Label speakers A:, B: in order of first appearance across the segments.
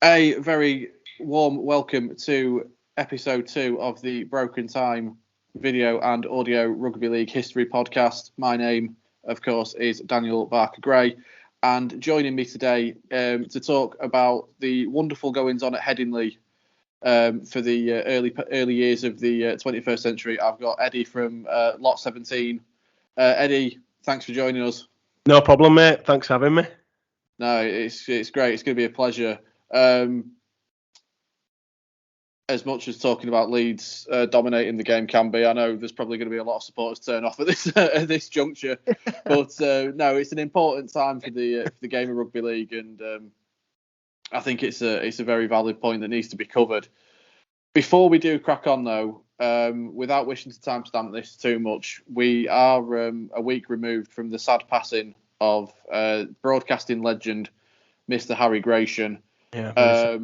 A: A very warm welcome to episode 2 of the Broken Time video and audio rugby league history podcast. My name, of course, is Daniel Barker-Gray, and joining me today to talk about the wonderful goings on at Headingley for the early years of the 21st century, I've got Eddy from Lot 17. Eddy, thanks for joining us.
B: No problem, mate. Thanks for having me.
A: No, it's great. It's going to be a pleasure. As much as talking about Leeds dominating the game can be, I know there's probably going to be a lot of supporters turn off at this juncture. But no, it's an important time for the game of rugby league, and I think it's a very valid point that needs to be covered. Before we do crack on, though, without wishing to timestamp this too much, we are a week removed from the sad passing of broadcasting legend Mr. Harry Gratian.
B: Yeah,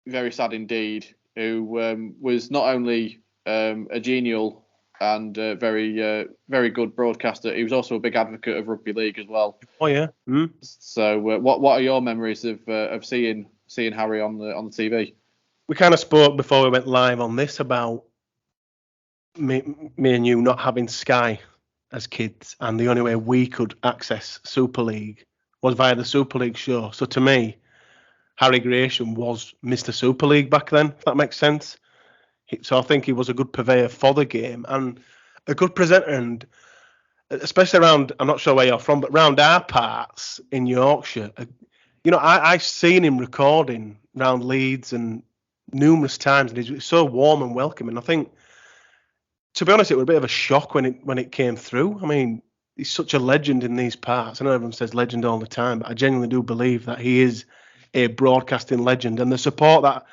A: very sad indeed, who was not only a genial and very good broadcaster, he was also a big advocate of rugby league as well.
B: Oh yeah.
A: So what are your memories of seeing Harry on the TV?
B: We kind of spoke before we went live on this about me and you not having Sky as kids, and the only way we could access Super League was via the Super League show. So to me, Harry Gratian was Mr. Super League back then, if that makes sense. So I think he was a good purveyor for the game and a good presenter, and especially around, I'm not sure where you're from, but around our parts in Yorkshire, I've seen him recording around Leeds and numerous times, and he's so warm and welcoming. I think, to be honest, it was a bit of a shock when it came through. I mean, he's such a legend in these parts. I know everyone says legend all the time, but I genuinely do believe that he is a broadcasting legend. And the support that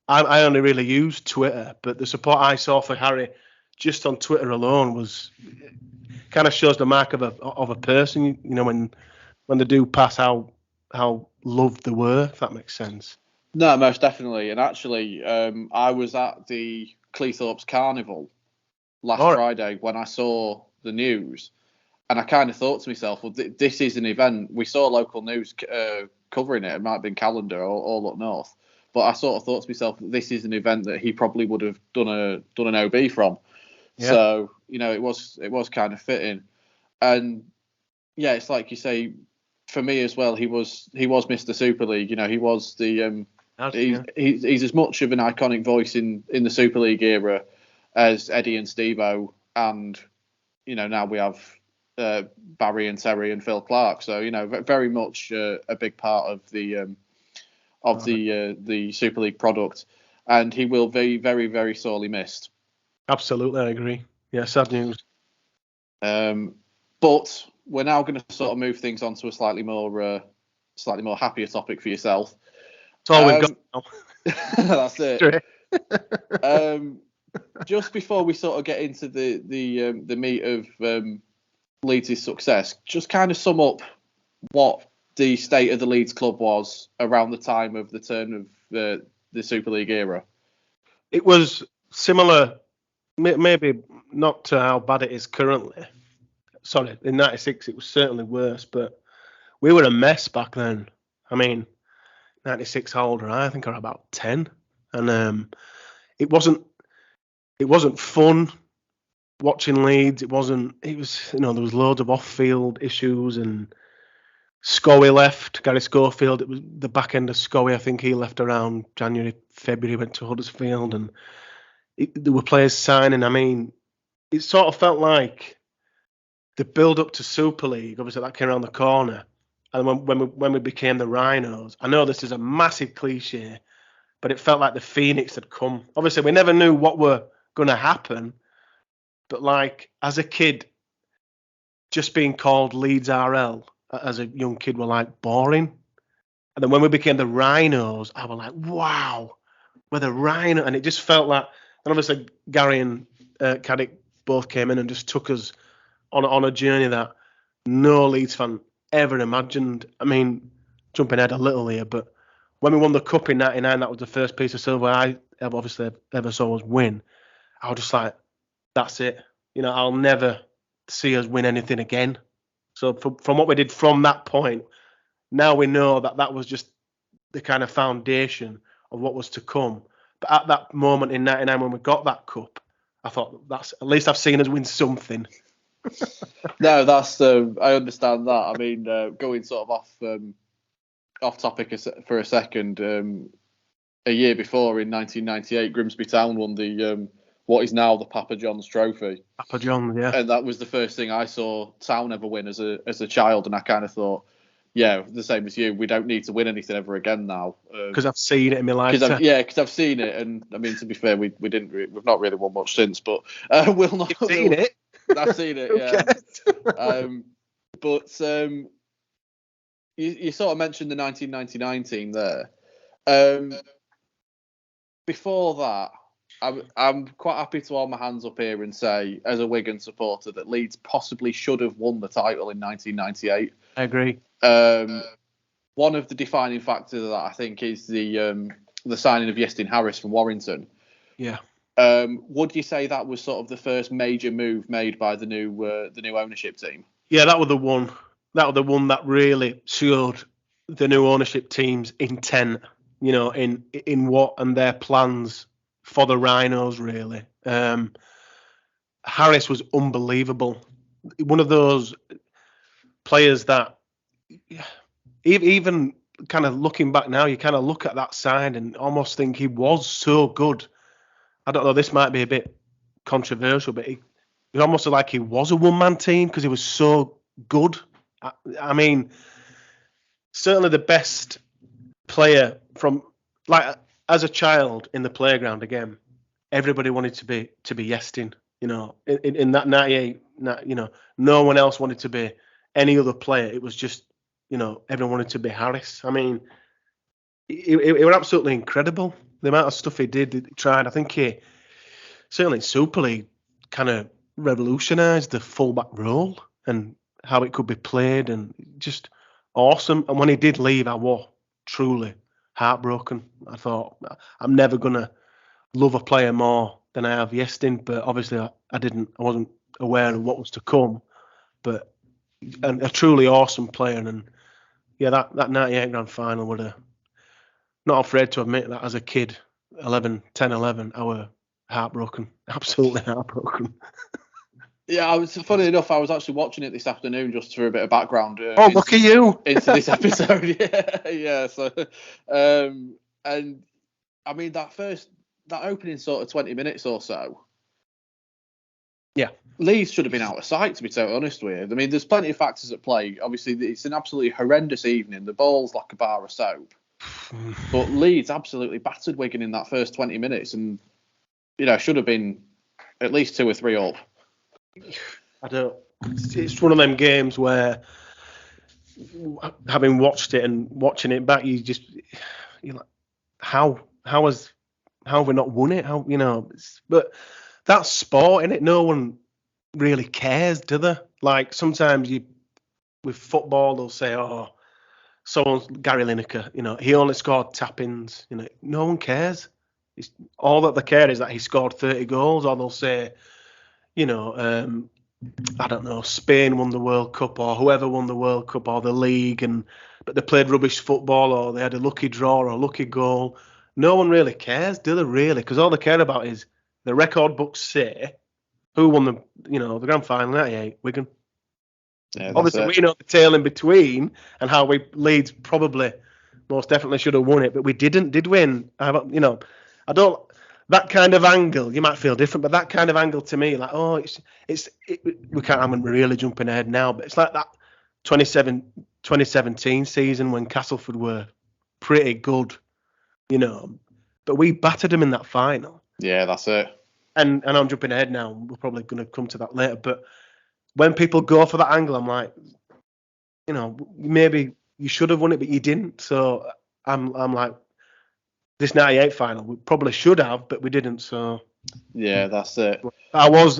B: I only really use Twitter, but the support I saw for Harry just on Twitter alone was kind of shows the mark of a person. You know, when they do pass, how loved they were, if that makes sense.
A: No, most definitely. And actually, I was at the Cleethorpes Carnival last Friday when I saw the news, and I kind of thought to myself, well, this is an event. We saw local news covering it. It might have been Calendar or All Up North, but I sort of thought to myself, this is an event that he probably would have done an OB from. Yeah. So it was kind of fitting, and yeah, it's like you say. For me as well, he was Mr. Super League. He was the he's as much of an iconic voice in the Super League era as Eddy and Steve-O, and now we have Barry and Terry and Phil Clark. So very much a big part of the Super League product, and he will be very, very sorely missed.
B: Absolutely, I agree. Yeah, sad news.
A: But we're now going to sort of move things on to a slightly more happier topic for yourself.
B: That's all we've got now.
A: That's it. Just before we sort of get into the meat of Leeds' success, just kind of sum up what the state of the Leeds club was around the time of the turn of the Super League era.
B: It was similar, maybe not to how bad it is currently. Sorry, in '96 it was certainly worse, but we were a mess back then. I mean, '96, how old are I? I think I was about 10, and it wasn't fun watching Leeds. It was there was loads of off-field issues, and Scoey left. Gary Schofield. It was the back end of Scoey. I think he left around January, February. Went to Huddersfield, and there were players signing. I mean, it sort of felt like the build up to Super League, obviously that came around the corner, and when we became the Rhinos, I know this is a massive cliche, but it felt like the Phoenix had come. Obviously, we never knew what were going to happen, but like as a kid, just being called Leeds RL as a young kid were like boring, and then when we became the Rhinos, I was like, wow, we're the Rhino, and it just felt like. And obviously, Gary and Caddick both came in and just took us on a journey that no Leeds fan ever imagined. I mean, jumping ahead a little here, but when we won the Cup in '99, that was the first piece of silver I obviously ever saw us win. I was just like, that's it. I'll never see us win anything again. So from what we did from that point, now we know that was just the kind of foundation of what was to come. But at that moment in '99 when we got that cup, I thought that's at least I've seen us win something.
A: No, that's I understand that. I mean, going sort of off topic for a second. A year before, in 1998, Grimsby Town won the what is now the Papa John's Trophy.
B: Papa John's, yeah.
A: And that was the first thing I saw Town ever win as a child, and I kind of thought, yeah, the same as you. We don't need to win anything ever again now.
B: Because I've seen it in my lifetime.
A: Because I've seen it, and I mean, to be fair, we've not really won much since, but we'll not.
B: You've seen it.
A: I've seen it, yeah. But you sort of mentioned the 1999 team there. Before that, I'm quite happy to hold my hands up here and say, as a Wigan supporter, that Leeds possibly should have won the title in 1998.
B: I agree.
A: One of the defining factors of that, I think, is the signing of Iestyn Harris from Warrington.
B: Yeah.
A: Would you say that was sort of the first major move made by the new ownership team? Yeah,
B: that was the one. That was the one that really showed the new ownership team's intent, in what and their plans for the Rhinos, really. Harris was unbelievable. One of those players that, even kind of looking back now, you kind of look at that side and almost think he was so good. I don't know, this might be a bit controversial, but it almost like he was a one-man team because he was so good. I mean, certainly the best player from, like, as a child in the playground, again, everybody wanted to be Iestyn, in that 98, no one else wanted to be any other player. It was just, everyone wanted to be Harris. I mean, it was absolutely incredible. The amount of stuff he did, he tried. I think he, certainly in Super League, kind of revolutionised the fullback role and how it could be played, and just awesome. And when he did leave, I was truly heartbroken. I thought, I'm never going to love a player more than I have Iestyn, but obviously I wasn't aware of what was to come. But a truly awesome player, and yeah, that 98 grand final would have, not afraid to admit that as a kid, 11, I were heartbroken, absolutely heartbroken.
A: Yeah, funny enough, I was actually watching it this afternoon just for a bit of background.
B: Look at you!
A: Into this episode, yeah. So, and I mean that opening sort of 20 minutes or so.
B: Yeah,
A: Leeds should have been out of sight, to be totally honest with you. I mean, there's plenty of factors at play. Obviously, it's an absolutely horrendous evening. The ball's like a bar of soap. But Leeds absolutely battered Wigan in that first 20 minutes, and should have been at least 2 or 3 up.
B: I don't. It's one of them games where, having watched it and watching it back, you're like, how have we not won it? But that's sport, innit? No one really cares, do they? Like, sometimes with football, they'll say, oh, someone's Gary Lineker, he only scored tap-ins. No one cares. All that they care is that he scored 30 goals, or they'll say, I don't know, Spain won the World Cup, or whoever won the World Cup, or the league, but they played rubbish football, or they had a lucky draw or a lucky goal. No one really cares, do they really? Because all they care about is the record books say who won the grand final 98, Wigan. Yeah, obviously, we know the tale in between and how Leeds probably most definitely should have won it, but we didn't, did we? And I don't. That kind of angle, you might feel different, but that kind of angle to me, like, we can't. I'm really jumping ahead now, but it's like that 2017 season when Castleford were pretty good, but we battered them in that final.
A: Yeah, that's it.
B: And I'm jumping ahead now. We're probably going to come to that later, but when people go for that angle, I'm like, maybe you should have won it, but you didn't. So I'm like, this 98 final, we probably should have, but we didn't. So
A: yeah, that's it.
B: I was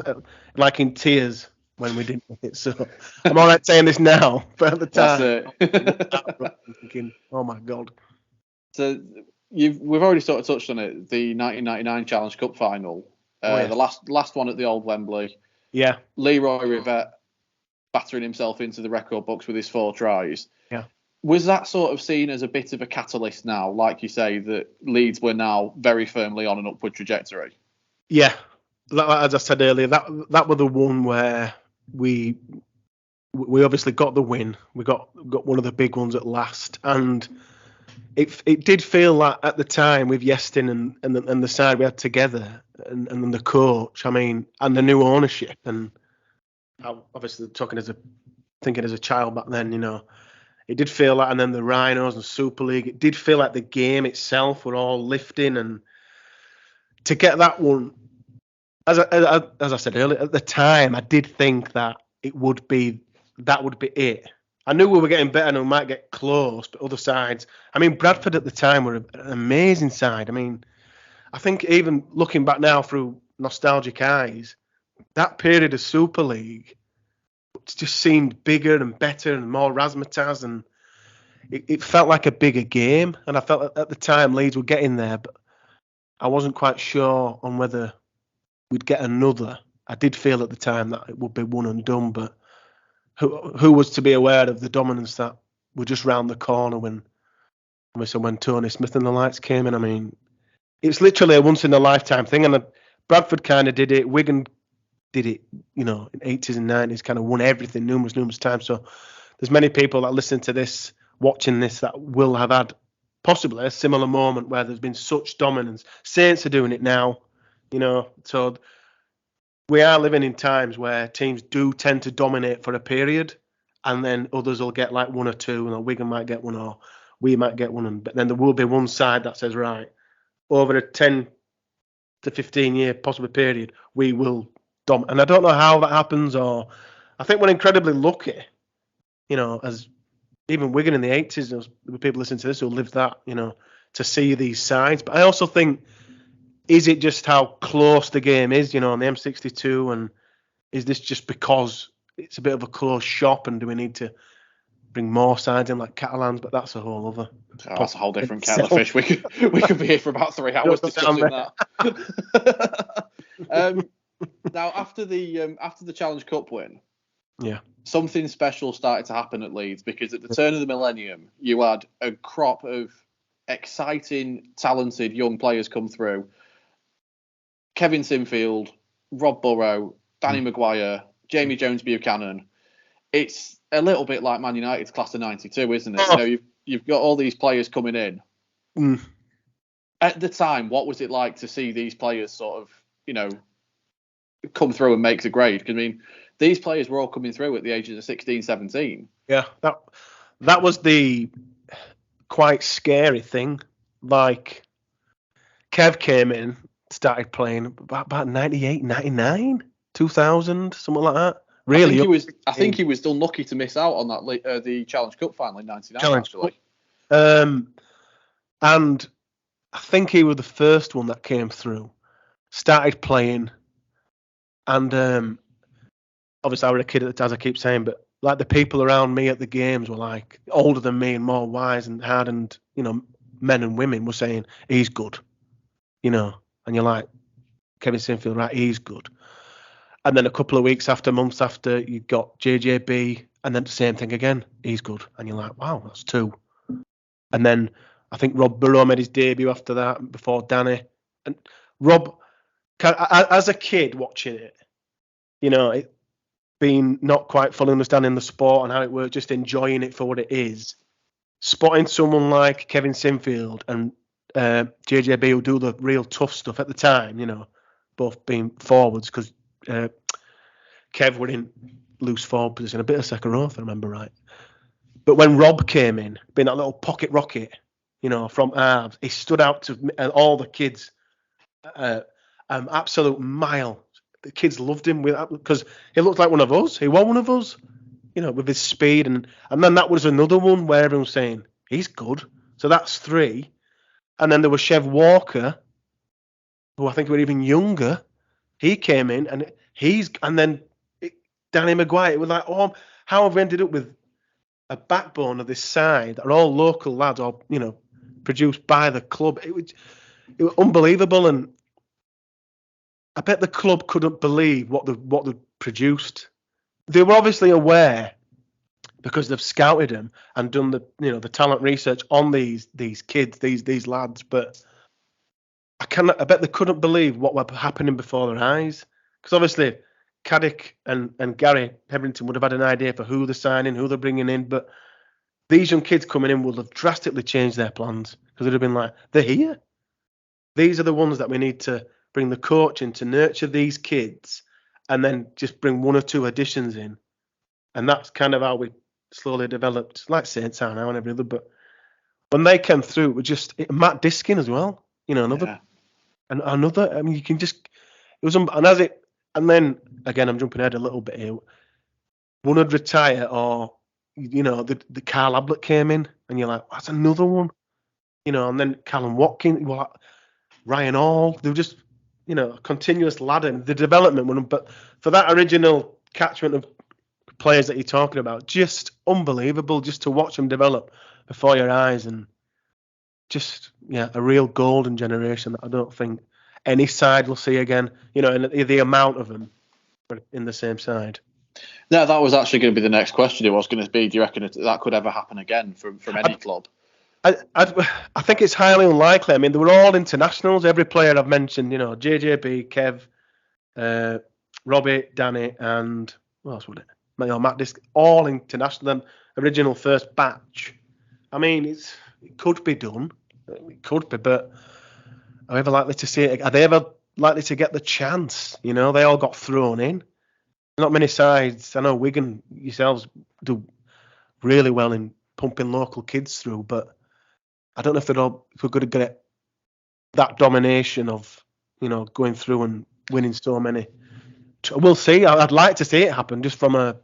B: like in tears when we didn't win it. So I'm all right saying this now, but at the time,
A: that's it.
B: I'm thinking, oh my God.
A: So we've already sort of touched on it. The 1999 Challenge Cup final, the last one at the old Wembley.
B: Yeah.
A: Leroy Rivette battering himself into the record books with his 4 tries.
B: Yeah.
A: Was that sort of seen as a bit of a catalyst now, like you say, that Leeds were now very firmly on an upward trajectory?
B: Yeah, as I said earlier, that was the one where we obviously got the win. We got one of the big ones at last, and it did feel like at the time with Yestin and the side we had together and the coach, I mean, and the new ownership, and obviously thinking as a child back then, you know. It did feel like, and then the Rhinos and Super League, it did feel like the game itself were all lifting, and to get that one, as I said earlier, at the time, I did think that would be it. I knew we were getting better and we might get close, but other sides, I mean, Bradford at the time were an amazing side. I mean, I think even looking back now through nostalgic eyes, that period of Super League just seemed bigger and better and more razzmatazz, and it felt like a bigger game. And I felt at the time Leeds were getting there, but I wasn't quite sure on whether we'd get another. I did feel at the time that it would be one and done, but who was to be aware of the dominance that were just round the corner when Tony Smith and the lights came in? I mean, it's literally a once in a lifetime thing, and Bradford kind of did it. Wigan did it, you know, in 80s and 90s, kind of won everything numerous times. So there's many people that listen to this, watching this, that will have had possibly a similar moment where there's been such dominance. Saints are doing it now, you know. So we are living in times where teams do tend to dominate for a period, and then others will get like one or two, and Wigan might get one, or we might get one, but then there will be one side that says, right, over a 10 to 15 year possible period, we will dominate. And I don't know how that happens, or I think we're incredibly lucky, you know, as even Wigan in the 80s, there were people listening to this who lived that, you know, to see these sides. But I also think, is it just how close the game is, you know, on the M62, and is this just because it's a bit of a closed shop, and do we need to bring more sides in like Catalans? But that's a whole other.
A: Oh, that's a whole different kettle of fish. We could be here for about 3 hours discussing that. Now after the Challenge Cup win,
B: yeah,
A: something special started to happen at Leeds, because at the turn of the millennium, you had a crop of exciting, talented young players come through. Kevin Sinfield, Rob Burrow, Danny Maguire, Jamie Jones Buchanan. It's a little bit like Man United's class of '92, isn't it? You know, you've got all these players coming in. At the time, what was it like to see these players sort of, you know, come through and make the grade? Because I mean, these players were all coming through at the ages of 16, 17.
B: Yeah, that was the quite scary thing. Like, Kev came in, started playing about 98, 99, 2000, something like that. Really,
A: I think he was unlucky to miss out on that the Challenge Cup final in '99. Actually,
B: and I think he was the first one that came through, started playing, and obviously I was a kid at the time, as I keep saying, but like the people around me at the games were like older than me and more wise and hardened, you know, men and women were saying he's good, you know, and you're like, Kevin Sinfield, right? He's good. And then a couple of weeks after, months after, you got JJB, and then the same thing again. He's good. And you're like, wow, that's 2. And then I think Rob Burrow made his debut after that, before Danny. And Rob, as a kid watching it, you know, being not quite fully understanding the sport and how it works, just enjoying it for what it is, spotting someone like Kevin Sinfield and JJB who do the real tough stuff at the time, you know, both being forwards, because Kev were in loose forward position, a bit of second row, if I remember right. But when Rob came in, being that little pocket rocket, you know, from halves, he stood out to all the kids, absolute mile. The kids loved him because he looked like one of us. He was one of us, you know, with his speed, and then that was another one where everyone was saying he's good. So that's 3, and then there was Chev Walker, who I think were even younger. He came in, and then Danny Maguire. It was like, oh, how have we ended up with a backbone of this side that are all local lads, or, you know, produced by the club? It was unbelievable, and I bet the club couldn't believe what they produced. They were obviously aware, because they've scouted them and done the talent research on these kids, these lads. But I bet they couldn't believe what were happening before their eyes, because obviously Caddick and Gary Hetherington would have had an idea for who they're signing, who they're bringing in, but these young kids coming in would have drastically changed their plans, because they'd have been like, they're here. These are the ones that we need to bring the coach in to nurture these kids, and then just bring one or two additions in. And that's kind of how we slowly developed, like Saints are now and every other. But when they came through, it was just Matt Diskin as well. Another. I mean, you can just. It was, and then again, I'm jumping ahead a little bit here. One would retire, or the Carl Ablett came in, and you're like, that's another one. And then Callum Watkins, Ryan Hall. They were just, a continuous ladder. The development one, but for that original catchment of players that you're talking about, just unbelievable, just to watch them develop before your eyes, and just a real golden generation that I don't think any side will see again. And the amount of them in the same side.
A: No, that was actually going to be the next question. It was going to be, do you reckon that could ever happen again from any club?
B: I think it's highly unlikely. I mean, they were all internationals. Every player I've mentioned, JJB, Kev, Robbie, Danny, and what else was it? Matt Disc, all international. Them original first batch. I mean, it could be done. It could be, but are we ever likely to see it? Are they ever likely to get the chance? They all got thrown in. Not many sides. I know Wigan yourselves do really well in pumping local kids through, but I don't know if we're going to get that domination of going through and winning so many. We'll see. I'd like to see it happen, just from a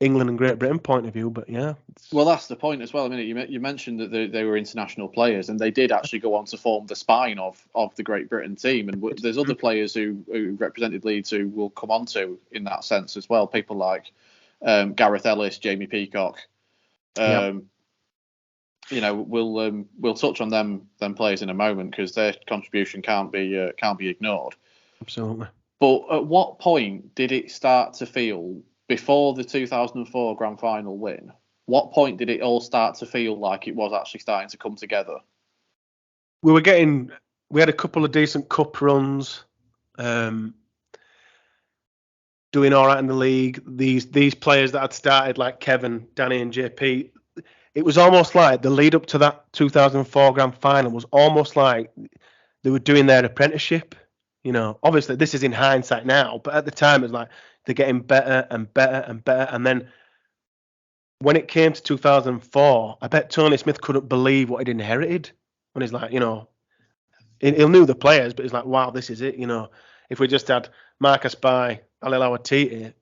B: England and Great Britain point of view, but yeah.
A: Well, that's the point as well. I mean, you mentioned that they were international players, and they did actually go on to form the spine of the Great Britain team. And there's other players who represented Leeds who will come on to in that sense as well. People like Gareth Ellis, Jamie Peacock. We'll touch on them players in a moment, because their contribution can't be ignored.
B: Absolutely.
A: But at what point did it start to feel, before the 2004 grand final win, what point did it all start to feel like it was actually starting to come together?
B: We had a couple of decent cup runs, doing all right in the league. These players that had started, like Kevin, Danny and JP, it was almost like the lead up to that 2004 grand final was almost like they were doing their apprenticeship. Obviously this is in hindsight now, but at the time it was like they're getting better and better and better. And then when it came to 2004, I bet Tony Smith couldn't believe what he'd inherited. When he's like, he knew the players, but he's like, wow, this is it. If we just had Marcus Bai, Alilao Atiti,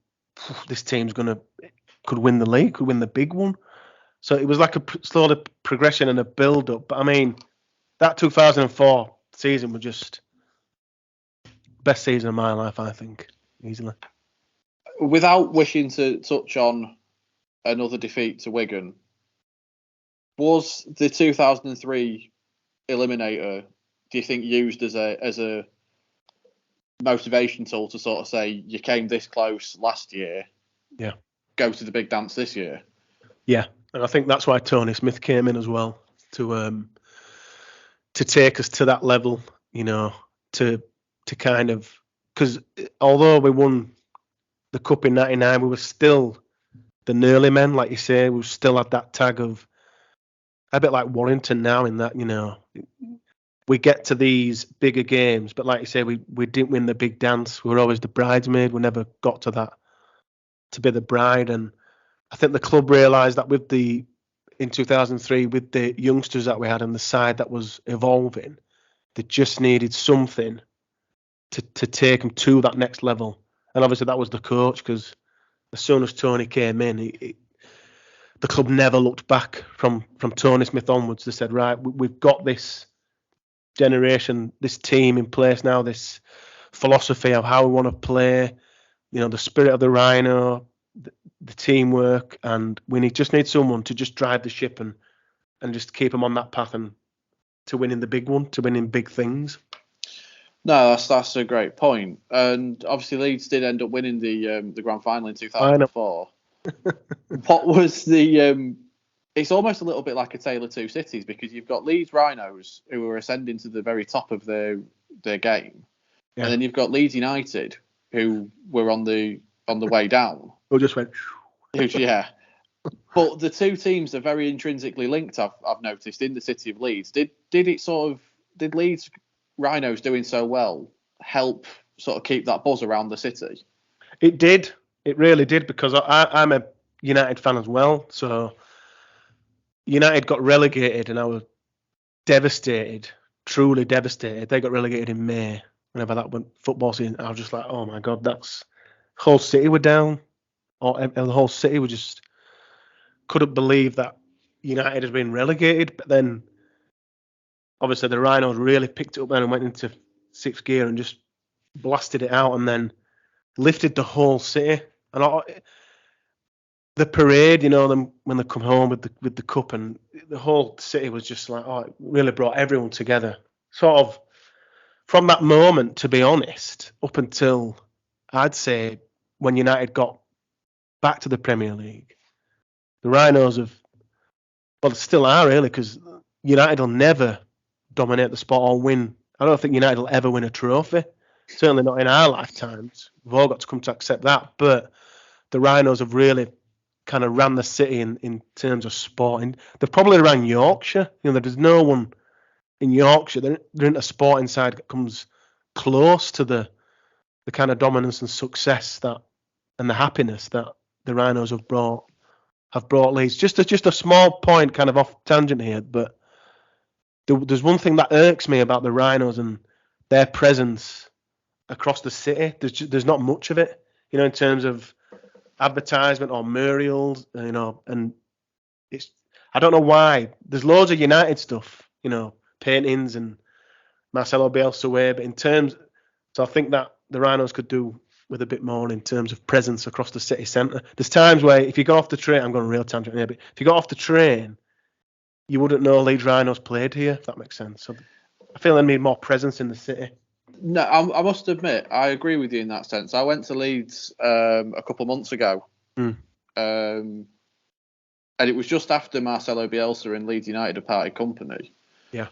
B: this team's could win the league, could win the big one. So it was like a slow progression and a build up. But I mean, that 2004 season was just best season of my life, I think, easily.
A: Without wishing to touch on another defeat to Wigan, was the 2003 eliminator, do you think, used as a motivation tool to sort of say, you came this close last year, go to the big dance this year?
B: Yeah, and I think that's why Tony Smith came in as well, to take us to that level, to kind of, because although we won the cup in '99, we were still the nearly men, like you say. We still had that tag of, a bit like Warrington now, in that we get to these bigger games, but like you say, we didn't win the big dance. We were always the bridesmaid. We never got to that, to be the bride. And I think the club realised that in 2003, with the youngsters that we had and the side that was evolving, they just needed something to take them to that next level. And obviously that was the coach, because as soon as Tony came in, the club never looked back from Tony Smith onwards. They said, right, we've got this generation, this team in place now, this philosophy of how we want to play, the spirit of the Rhino, the teamwork, and we just need someone to just drive the ship and just keep them on that path and to winning the big one, to winning big things.
A: No, that's a great point. And obviously Leeds did end up winning the grand final in 2004. What was the? It's almost a little bit like a tale of two cities because you've got Leeds Rhinos who are ascending to the very top of their game, and then you've got Leeds United who were on the way down.
B: Who just went.
A: Yeah. But the two teams are very intrinsically linked. I've noticed in the city of Leeds. Did Leeds Rhinos doing so well help sort of keep that buzz around the city?
B: It did. It really did because I'm a United fan as well. So United got relegated and I was devastated, truly devastated. They got relegated in May. Whenever that went football season, I was just like, oh my God, that's whole city were down. Or the whole city were just couldn't believe that United had been relegated. But then obviously the Rhinos really picked it up then and went into sixth gear and just blasted it out and then lifted the whole city. And the parade, them when they come home with the cup, and the whole city was just like, it really brought everyone together. Sort of from that moment, to be honest, up until I'd say when United got back to the Premier League, the Rhinos still are really, because United will never dominate the sport or win. I don't think United will ever win a trophy. Certainly not in our lifetimes. We've all got to come to accept that. But the Rhinos have really kind of ran the city in terms of sporting. They've probably ran Yorkshire. There's no one in Yorkshire. There isn't a sporting side that comes close to the kind of dominance and success and the happiness that the Rhinos have brought Leeds. Just a small point, kind of off tangent here, but there's one thing that irks me about the Rhinos and their presence across the city. There's not much of it, in terms of advertisement or murals, and it's, I don't know why. There's loads of United stuff, paintings and Marcelo Bielsa way, but so I think that the Rhinos could do with a bit more in terms of presence across the city centre. There's times where if you go off the train, I'm going real tangent here, but if you got off the train, you wouldn't know Leeds Rhinos played here, if that makes sense. So I feel they need more presence in the city.
A: No, I must admit, I agree with you in that sense. I went to Leeds a couple of months ago, and it was just after Marcelo Bielsa and Leeds United had parted company.
B: Yeah.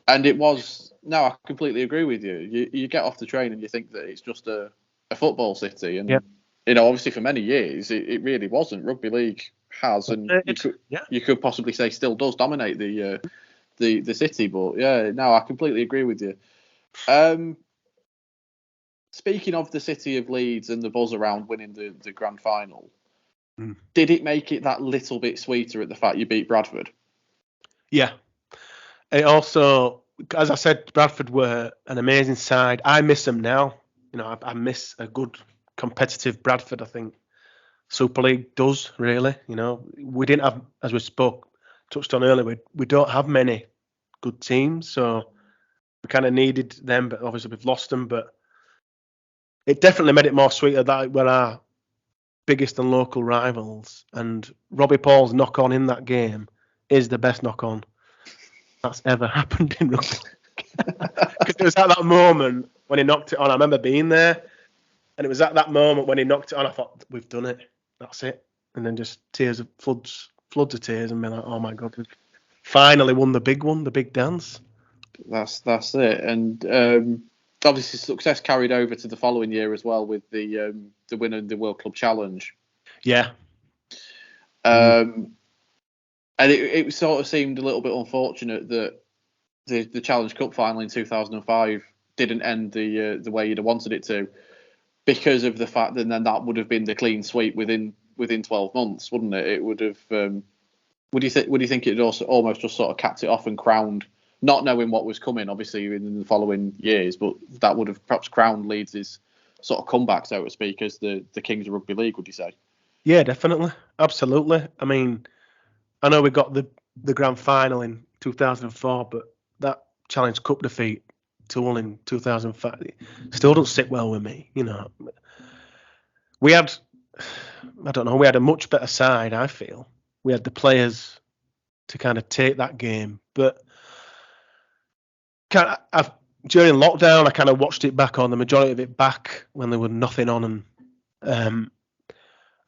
A: And it was, no, I completely agree with you. You get off the train and you think that it's just a football city. And, obviously for many years, it really wasn't. Rugby league has, and you could possibly say still does dominate the city. But, I completely agree with you. Speaking of the city of Leeds and the buzz around winning the grand final, did it make it that little bit sweeter at the fact you beat Bradford?
B: Yeah. It also, as I said, Bradford were an amazing side. I miss them now. I miss a good competitive Bradford. I think Super League does really. We didn't have, as we touched on earlier, we don't have many good teams, so we kind of needed them, but obviously we've lost them. But it definitely made it more sweeter that we're our biggest and local rivals. And Robbie Paul's knock-on in that game is the best knock-on that's ever happened in rugby. Because it was at that moment when he knocked it on. I remember being there, and it was at that moment when he knocked it on. I thought, we've done it. That's it. And then just floods of tears, and be like, oh my God, we've finally won the big one, the big dance.
A: That's it. And obviously success carried over to the following year as well with the winner of the World Club Challenge.
B: Yeah.
A: And it sort of seemed a little bit unfortunate that the Challenge Cup final in 2005 didn't end the way you'd have wanted it to, because of the fact that then that would have been the clean sweep within 12 months, wouldn't it? It would have. Would you think it also almost just sort of capped it off and crowned, not knowing what was coming, obviously in the following years, but that would have perhaps crowned Leeds' sort of comeback, so to speak, as the Kings of Rugby League? Would you say?
B: Yeah, definitely, absolutely. I mean, I know we got the grand final in 2004, but that Challenge Cup defeat to Hull in 2005 still doesn't sit well with me. We had, we had a much better side, I feel. We had the players to kind of take that game, but during lockdown, I kind of watched it back on, the majority of it back when there was nothing on, and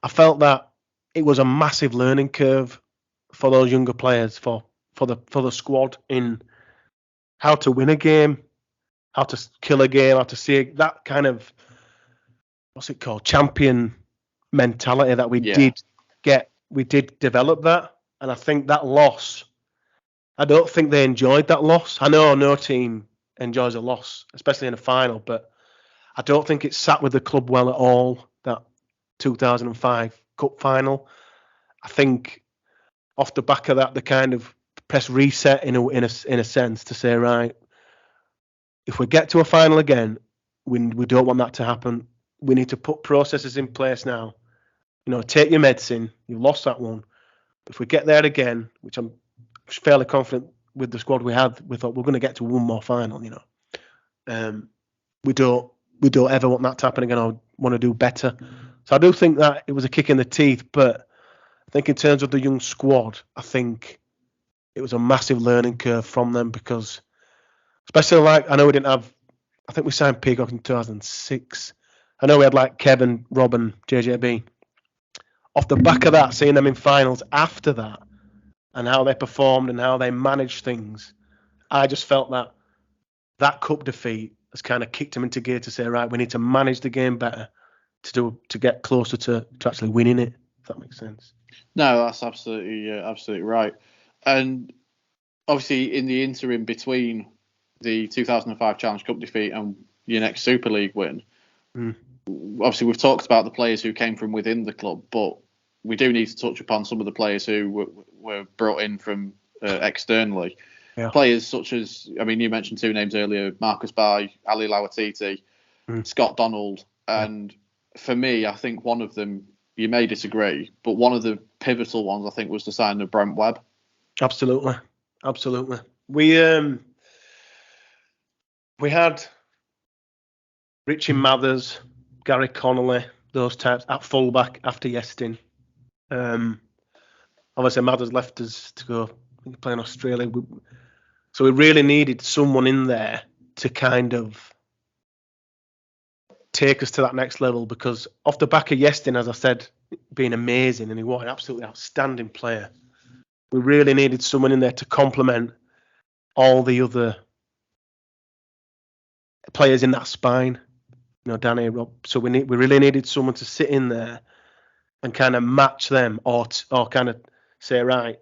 B: I felt that it was a massive learning curve for those younger players, for the squad, in how to win a game, how to kill a game, how to see that kind of, what's it called, champion mentality that we did get. We did develop that, and I think that loss, I don't think they enjoyed that loss. I know no team enjoys a loss, especially in a final, but I don't think it sat with the club well at all, that 2005 Cup final. I think off the back of that, they kind of press reset in a sense to say, right, if we get to a final again, we don't want that to happen. We need to put processes in place now. Take your medicine. You've lost that one. If we get there again, which I'm fairly confident with the squad we had, we thought we're going to get to one more final. We don't ever want that to happen again. I want to do better. So I do think that it was a kick in the teeth, but I think in terms of the young squad, I think it was a massive learning curve from them, because especially I know we didn't have, I think we signed Peacock in 2006. I know we had Kevin, Rob and JJB. Off the back of that, seeing them in finals after that and how they performed and how they managed things, I just felt that cup defeat has kind of kicked them into gear to say, right, we need to manage the game better to get closer to actually winning it, if that makes sense.
A: No, that's absolutely right. And obviously, in the interim between the 2005 Challenge Cup defeat and your next Super League win, obviously we've talked about the players who came from within the club, but we do need to touch upon some of the players who were brought in from externally. Yeah. Players such as, you mentioned two names earlier, Marcus Bai, Ali Lawatiti, Scott Donald, and for me, I think one of them, you may disagree, but one of the pivotal ones, I think, was the signing of Brent Webb.
B: Absolutely. We had Richie Mathers, Gary Connolly, those types at fullback after Yestin. Obviously, Mathers left us to go play in Australia. So we really needed someone in there to kind of take us to that next level, because off the back of Yestin, as I said, being amazing, and he was an absolutely outstanding player, we really needed someone in there to complement all the other players in that spine. Danny, Rob. So we really needed someone to sit in there and kind of match them, or kind of say, right,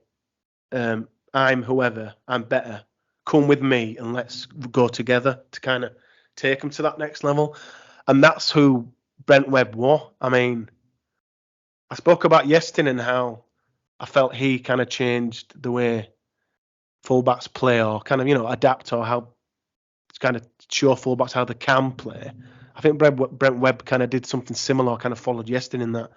B: I'm whoever, I'm better. Come with me and let's go together to kind of take them to that next level. And that's who Brent Webb was. I spoke about Yestin and how I felt he kind of changed the way fullbacks play, or kind of, adapt, or how kind of show fullbacks how they can play. I think Brent Webb kind of did something similar, kind of followed Yestin in that.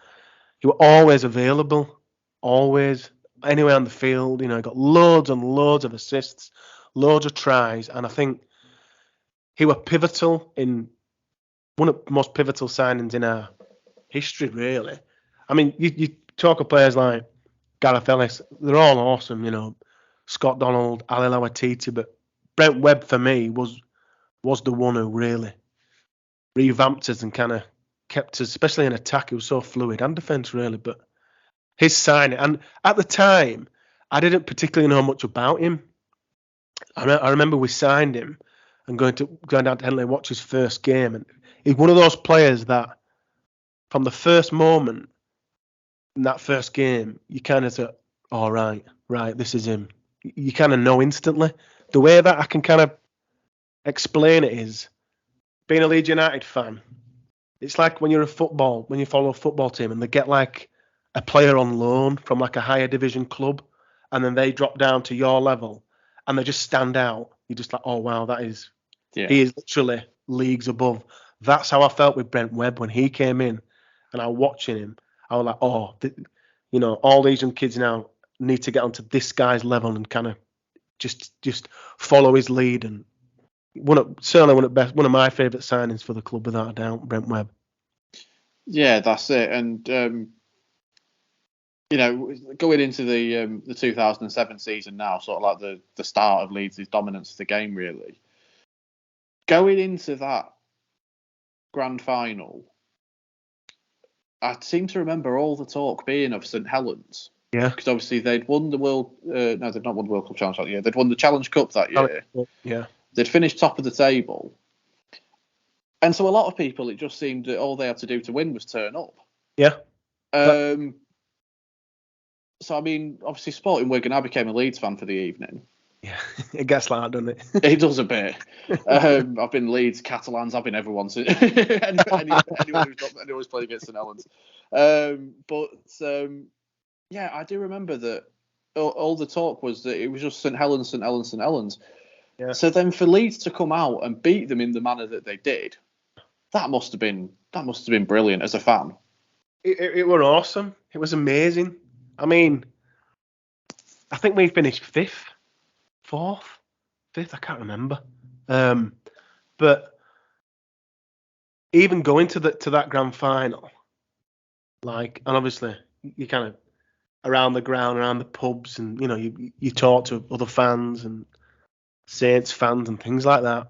B: He was always available, always, anywhere on the field. He got loads and loads of assists, loads of tries, and I think he was pivotal in one of the most pivotal signings in our history, really. You talk of players like Gareth Ellis, they're all awesome, Scott Donald, Ali Lawatiti, but Brent Webb for me was the one who really revamped us and kind of kept us, especially in attack. It was so fluid, and defence really. But his signing, and at the time, I didn't particularly know much about him. I remember we signed him and going down to Henley and watch his first game, and he's one of those players that, from the first moment in that first game, you kind of say, "All right, this is him." You kind of know instantly. The way that I can kind of explain it is, being a Leeds United fan, it's like when you follow a football team and they get a player on loan from a higher division club, and then they drop down to your level and they just stand out. You're just like, oh wow, he is literally leagues above. That's how I felt with Brent Webb when he came in, and I was watching him. I was like, all these young kids now need to get onto this guy's level and kind of just follow his lead. And one of my favourite signings for the club, without a doubt, Brent Webb.
A: Yeah, that's it. And going into the 2007 season now, sort of like the start of Leeds' dominance of the game, really. Going into that grand final, I seem to remember all the talk being of St Helens.
B: Yeah.
A: Because obviously they'd won the they'd not won the World Cup Challenge that year. They'd won the Challenge Cup that year.
B: Yeah.
A: They'd finished top of the table. And so a lot of people, it just seemed that all they had to do to win was turn up.
B: Yeah.
A: So, I mean, obviously supporting Wigan, I became a Leeds fan for the evening.
B: Yeah, it gets like that, doesn't it?
A: It does a bit. I've been Leeds, Catalans, I've been everyone. Anyone who's played against St Helens. Yeah, I do remember that all the talk was that it was just St Helens, St Helens, St Helens.
B: Yeah.
A: So then for Leeds to come out and beat them in the manner that they did, that must have been brilliant as a fan.
B: It were awesome. It was amazing. I mean, I think we finished 5th, 4th, 5th. I can't remember. But even going to that grand final, and obviously you kind of around the ground, around the pubs, and you talk to other fans and Saints fans and things like that.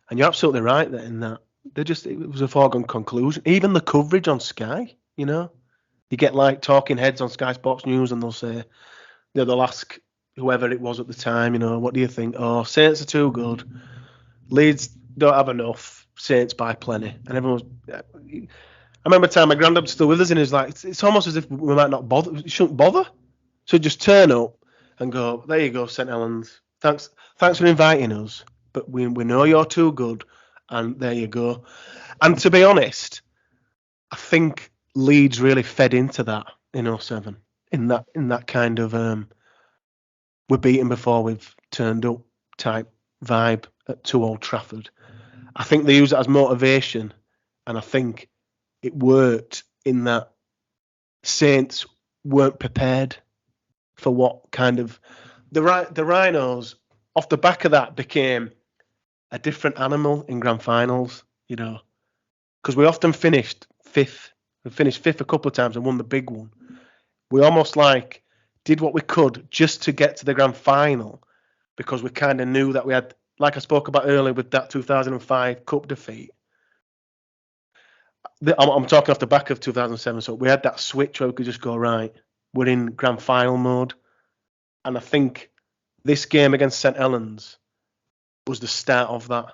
B: And you're absolutely right in that it was a foregone conclusion. Even the coverage on Sky, you get like talking heads on Sky Sports News, and they'll say, they'll ask whoever it was at the time, what do you think? Oh, Saints are too good. Leeds don't have enough. Saints by plenty. And everyone was. I remember a time my granddad was still with us, and he was like, it's almost as if we might not bother. You shouldn't bother. So just turn up and go, there you go, St Helens. Thanks for inviting us, but we know you're too good, and there you go. And to be honest, I think Leeds really fed into that in 2007, in that kind of we're beaten before we've turned up type vibe to Old Trafford. I think they use it as motivation, and I think it worked in that Saints weren't prepared for what kind of the Rhinos off the back of that became a different animal in grand finals, because we often finished 5th. We finished 5th a couple of times and won the big one. We almost did what we could just to get to the grand final, because we kind of knew that we had, like I spoke about earlier with that 2005 cup defeat. I'm talking off the back of 2007, so we had that switch where we could just go, right, we're in grand final mode. And I think this game against St Helens was the start of that,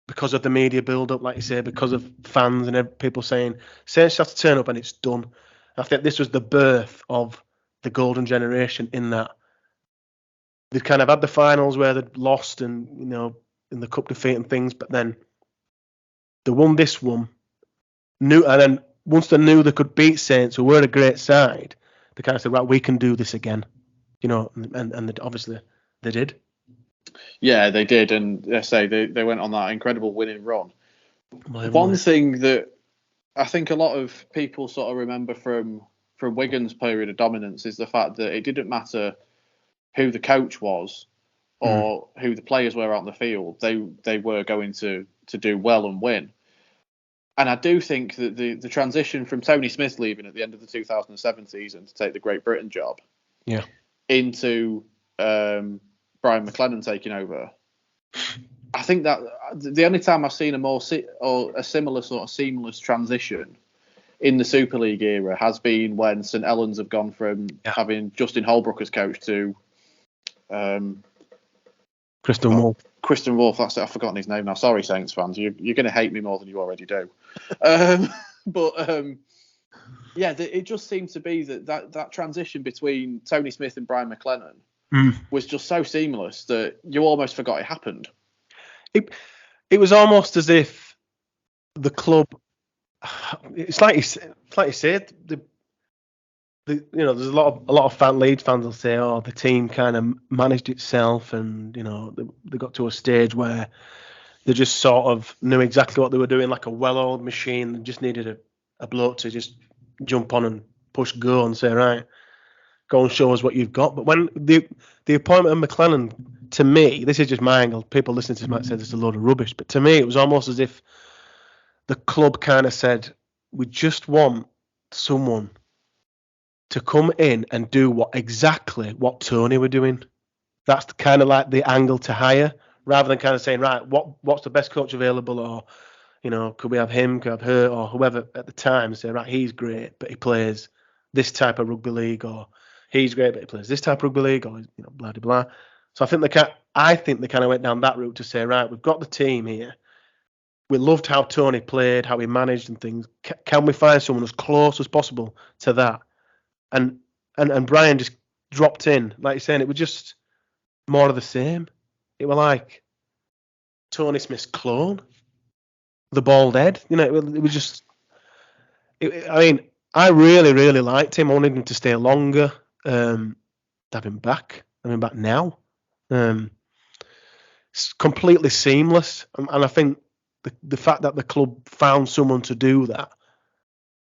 B: because of the media build-up, like you say, because of fans and people saying, Saints have to turn up and it's done. I think this was the birth of the golden generation, in that they kind of had the finals where they'd lost and, in the cup defeat and things, but then they won this one, and then once they knew they could beat Saints, who were a great side, they kind of said, right, we can do this again. And obviously they did. Yeah,
A: they did, and I say they went on that incredible winning run.
B: One
A: thing that I think a lot of people sort of remember from Wigan's period of dominance is the fact that it didn't matter who the coach was or who the players were out on the field. They were going to do well and win. And I do think that the transition from Tony Smith leaving at the end of the 2007 season to take the Great Britain job, into Brian McLennan taking over, I think that the only time I've seen a similar sort of seamless transition in the Super League era has been when St Helens have gone from having Justin Holbrook as coach to
B: Kristen Wolf.
A: Kristen Wolf, that's it. I've forgotten his name now. Sorry, Saints fans. You're going to hate me more than you already do. It just seemed to be that transition between Tony Smith and Brian McLennan was just so seamless that you almost forgot it happened.
B: It was almost as if the club. It's like you said. There's a lot of Leeds fans will say, oh, the team kind of managed itself, and they got to a stage where they just sort of knew exactly what they were doing, like a well-oiled machine. They just needed a bloke to just jump on and push go and say, right, go and show us what you've got. But when the appointment of McLennan, to me, this is just my angle. People listening to this might say this is a load of rubbish, but to me, it was almost as if the club kind of said, we just want someone to come in and do exactly what Tony were doing. That's kind of like the angle to hire, rather than kind of saying, right, what's the best coach available, or Could we have him, could we have her, or whoever at the time say, right, he's great, but he plays this type of rugby league, or he's great, but he plays this type of rugby league, or blah blah blah. So I think they kind of went down that route to say, right, we've got the team here. We loved how Tony played, how he managed and things. Can we find someone as close as possible to that? And Brian just dropped in, like you're saying, it was just more of the same. It was like Tony Smith's clone, the bald head. It was just. I really, really liked him. I wanted him to stay longer. Have him back. Have him back now. It's completely seamless, and I think the fact that the club found someone to do that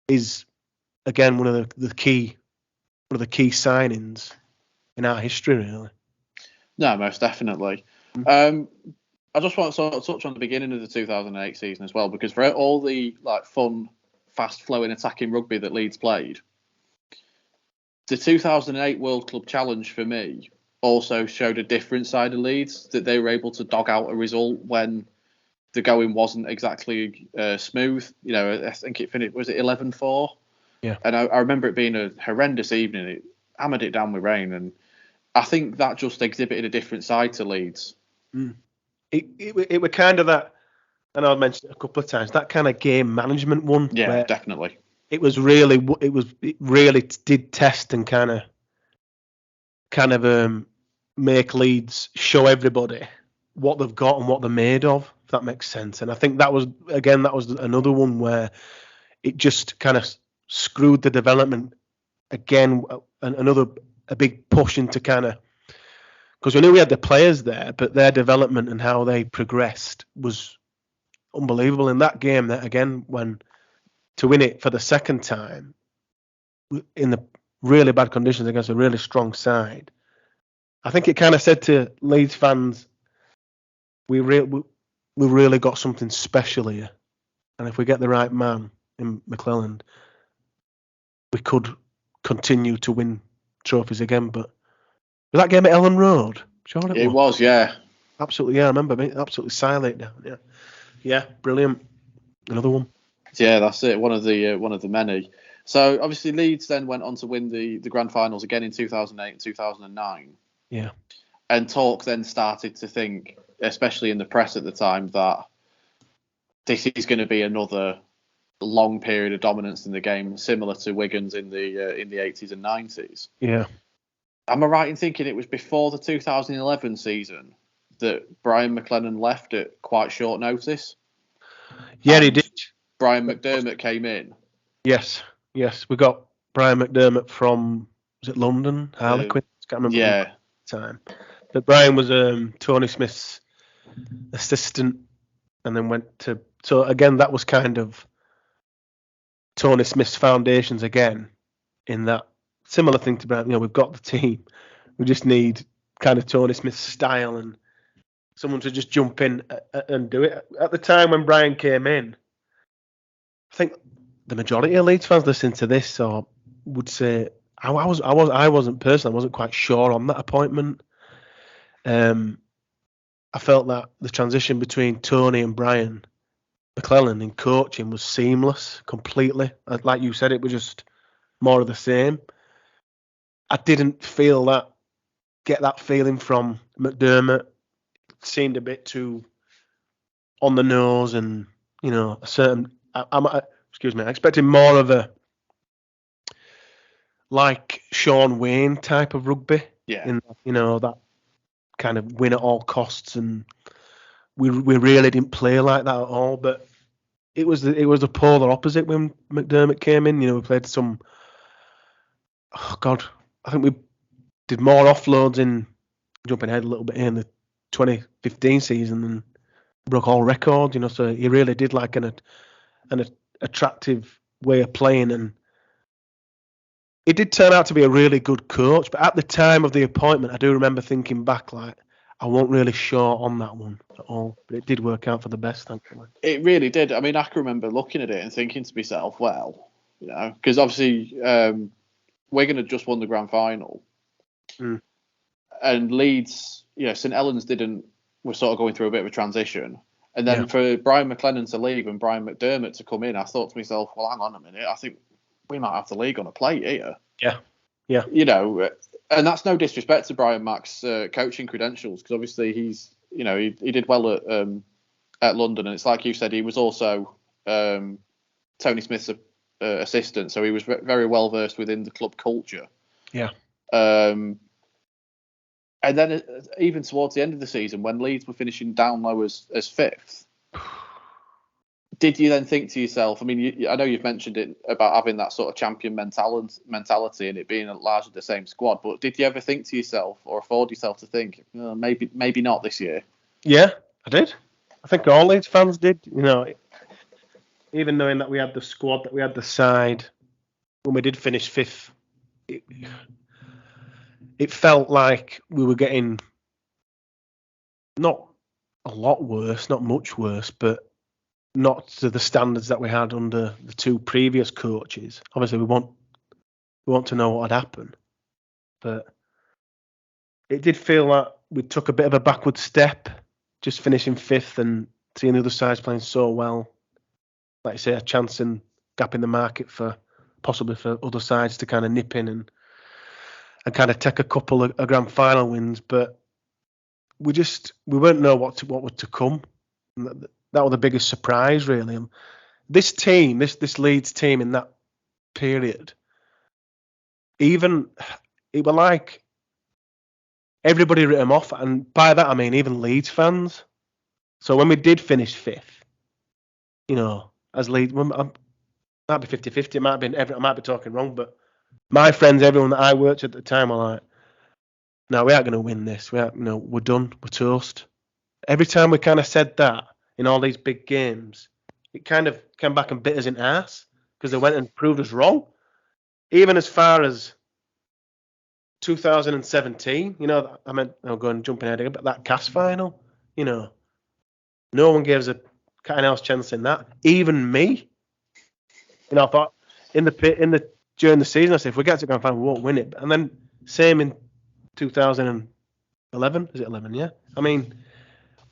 B: is again one of the key signings in our history, really.
A: No, most definitely. I just want to sort of touch on the beginning of the 2008 season as well, because for all the fun, fast-flowing, attacking rugby that Leeds played, the 2008 World Club Challenge for me also showed a different side of Leeds, that they were able to dog out a result when the going wasn't exactly smooth. I think it finished, was it 11-4?
B: Yeah.
A: And I remember it being a horrendous evening. It hammered it down with rain, and I think that just exhibited a different side to Leeds.
B: It were kind of that, and I've mentioned it a couple of times, that kind of game management one.
A: Yeah, definitely.
B: It really did test and kind of make Leeds show everybody what they've got and what they're made of, if that makes sense. And I think that was another one where it just kind of screwed the development again, a big push into kind of, because we knew we had the players there, but their development and how they progressed was unbelievable in that game. That again, when to win it for the second time in the really bad conditions against a really strong side, I think it kind of said to Leeds fans, we really got something special here, and if we get the right man in McClelland, we could continue to win trophies again. But was that game at Ellen Road? Sure it
A: was, yeah.
B: Absolutely, yeah. I remember me absolutely silent down. Yeah, brilliant. Another one.
A: Yeah, that's it. One of the many. So obviously Leeds then went on to win the grand finals again in 2008 and 2009.
B: Yeah.
A: And talk then started to think, especially in the press at the time, that this is going to be another long period of dominance in the game, similar to Wigan's in the 80s and 90s.
B: Yeah.
A: Am I right in thinking it was before the 2011 season that Brian McLennan left at quite short notice?
B: Yeah, he did.
A: Brian McDermott came in.
B: Yes. We got Brian McDermott from, was it London? Harlequin? Can't remember the time. But Brian was Tony Smith's assistant, and then went to. So again, that was kind of Tony Smith's foundations again. In that similar thing to Brian, we've got the team. We just need kind of Tony Smith's style and someone to just jump in and do it. At the time when Brian came in, I think the majority of Leeds fans listening to this would say I wasn't personally, I wasn't quite sure on that appointment. I felt that the transition between Tony and Brian McClelland in coaching was seamless, completely. Like you said, it was just more of the same. I didn't get that feeling from McDermott. It seemed a bit too on the nose, and a certain. I expected more of a like Sean Wayne type of rugby.
A: Yeah.
B: In that kind of win at all costs, and we really didn't play like that at all. But it was the polar opposite when McDermott came in. We played some. Oh God, I think we did more offloads in, jumping ahead a little bit, in the 2015 season and broke all records. So he really did like an attractive way of playing, and it did turn out to be a really good coach. But at the time of the appointment, I do remember thinking back, like, I wasn't really sure on that one at all. But it did work out for the best, thankfully.
A: It really did. I mean, I can remember looking at it and thinking to myself, well, because obviously Wigan had just won the grand final. And Leeds, St Helens were sort of going through a bit of a transition. And then for Brian McLennan to leave and Brian McDermott to come in, I thought to myself, well, hang on a minute, I think we might have the league on a plate here.
B: Yeah.
A: You know, and that's no disrespect to Brian Mack's coaching credentials, because obviously he's, you know, he did well at London, and it's like you said, he was also Tony Smith's assistant, so he was very well versed within the club culture.
B: Yeah.
A: And then even towards the end of the season, when Leeds were finishing down low as fifth, did you then think to yourself, I mean, I know you've mentioned it about having that sort of champion mentality and it being largely the same squad, but did you ever think to yourself or afford yourself to think, oh, maybe not this year? Yeah,
B: I did. I think all Leeds fans did, you know, even knowing that we had the squad, that we had the side, when we did finish fifth, it felt like we were getting not a lot worse, not much worse, but not to the standards that we had under the two previous coaches. Obviously, we want to know what had happened, but it did feel like we took a bit of a backward step, just finishing fifth and seeing the other sides playing so well. Like I say, a chance and gap in the market for possibly for other sides to kind of nip in and kind of take a couple of grand final wins, but we won't know what was to come. That was the biggest surprise, really. This team, this Leeds team in that period, even it were like everybody wrote them off, and by that I mean even Leeds fans. So when we did finish fifth, you know, as Leeds, it might be 50-50, I might be talking wrong, but my friends, everyone that I worked at the time, were like, "No, we aren't going to win this. We're done. We're toast." Every time we kind of said that in all these big games, it kind of came back and bit us in the arse because they went and proved us wrong. Even as far as 2017, you know, I meant I'll go and jump ahead, but that CAS final, you know, no one gave us a kind of chance in that. Even me, you know, I thought during the season, I said, if we get to grand final, we won't win it. And then same in 2011. Is it 11? Yeah. I mean,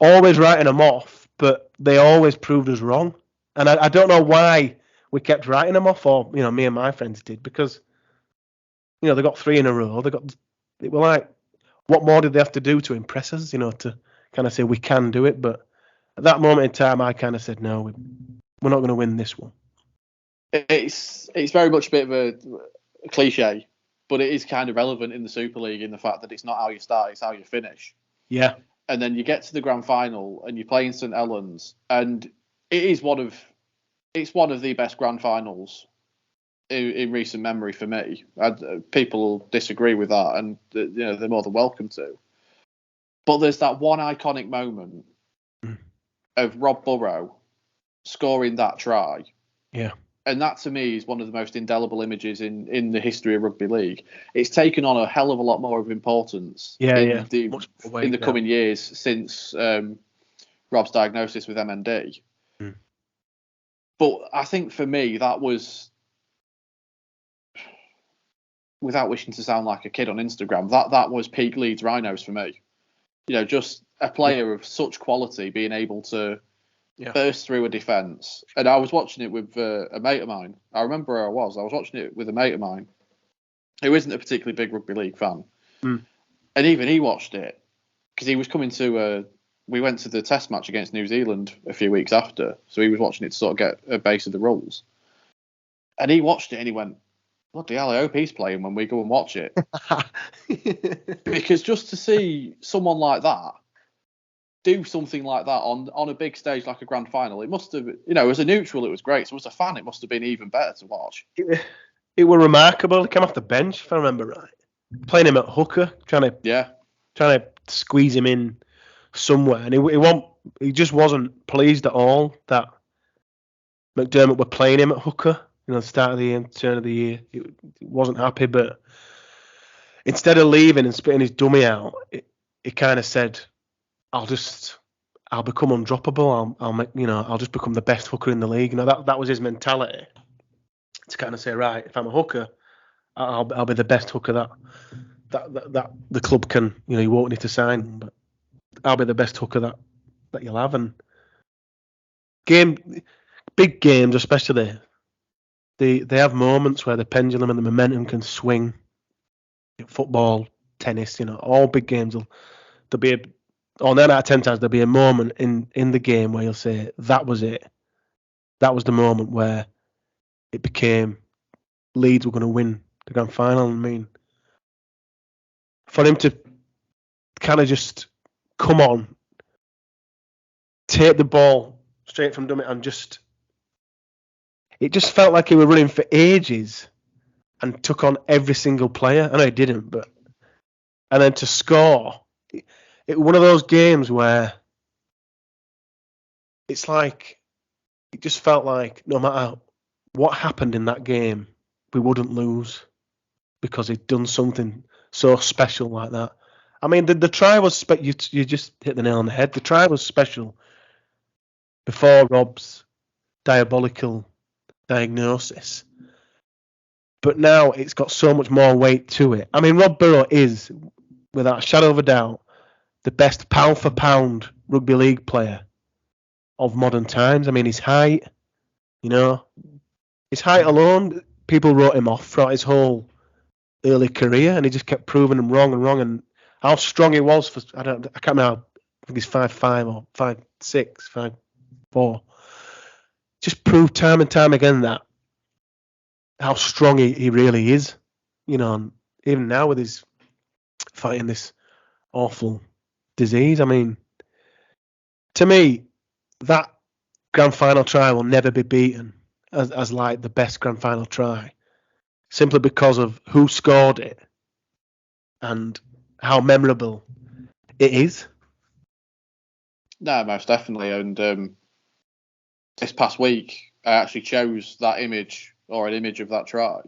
B: always writing them off, but they always proved us wrong. And I don't know why we kept writing them off, or, you know, me and my friends did, because, you know, they got 3 in a row. It were like, what more did they have to do to impress us, you know, to kind of say we can do it? But at that moment in time, I kind of said, no, we're not going to win this one.
A: It's very much a bit of a cliche, but it is kind of relevant in the Super League in the fact that it's not how you start, it's how you finish.
B: Yeah.
A: And then you get to the grand final and you play in St Helens, and it is one of the best grand finals in recent memory for me. People disagree with that, and you know, they're more than welcome to. But there's that one iconic moment of Rob Burrow scoring that try.
B: Yeah.
A: And that, to me, is one of the most indelible images in the history of rugby league. It's taken on a hell of a lot more of importance in the coming years since Rob's diagnosis with MND. But I think for me, that was, without wishing to sound like a kid on Instagram, that was peak Leeds Rhinos for me. You know, just a player of such quality being able to burst through a defence. And I was watching it with a mate of mine. I remember where I was watching it with a mate of mine who isn't a particularly big rugby league fan. And even he watched it because he was coming to we went to the test match against New Zealand a few weeks after, so he was watching it to sort of get a base of the rules. And he watched it and he went, bloody hell, I hope he's playing when we go and watch it. Because just to see someone like that do something like that on a big stage like a grand final, it must have, you know, as a neutral, it was great. So as a fan, it must have been even better to watch.
B: It were remarkable. He came off the bench, if I remember right. Playing him at hooker, trying to squeeze him in somewhere. And he just wasn't pleased at all that McDermott were playing him at hooker, you know, start of the year, turn of the year. He wasn't happy, but instead of leaving and spitting his dummy out, he kind of said, I'll become undroppable. I'll just become the best hooker in the league. You know, that was his mentality. To kind of say, right, if I'm a hooker, I'll be the best hooker that the club can. You know, you won't need to sign, but I'll be the best hooker that you'll have. And big games especially, they have moments where the pendulum and the momentum can swing. Football, tennis, all big games. There'll be 9 out of 10 times there'll be a moment in the game where you'll say that was it. That was the moment where it became Leeds were going to win the grand final. I mean, for him to kind of just come on, take the ball straight from Dummett and it just felt like he was running for ages and took on every single player. I know he didn't, and then to score, it one of those games where it's like, it just felt like no matter what happened in that game, we wouldn't lose because he'd done something so special like that. I mean, the try was you just hit the nail on the head. The try was special before Rob's diabolical diagnosis, but now it's got so much more weight to it. I mean, Rob Burrow is, without a shadow of a doubt, the best pound for pound rugby league player of modern times. I mean, his height, his height alone, people wrote him off throughout his whole early career, and he just kept proving them wrong and wrong. And how strong he was for, I can't remember. I think he's 5'5" or 5'6", 5'4". Just proved time and time again that how strong he really is. And even now with his fighting this awful disease, I mean, to me, that grand final try will never be beaten as like the best grand final try, simply because of who scored it and how memorable it is.
A: No, most definitely. And this past week, I actually chose that image, or an image of that try.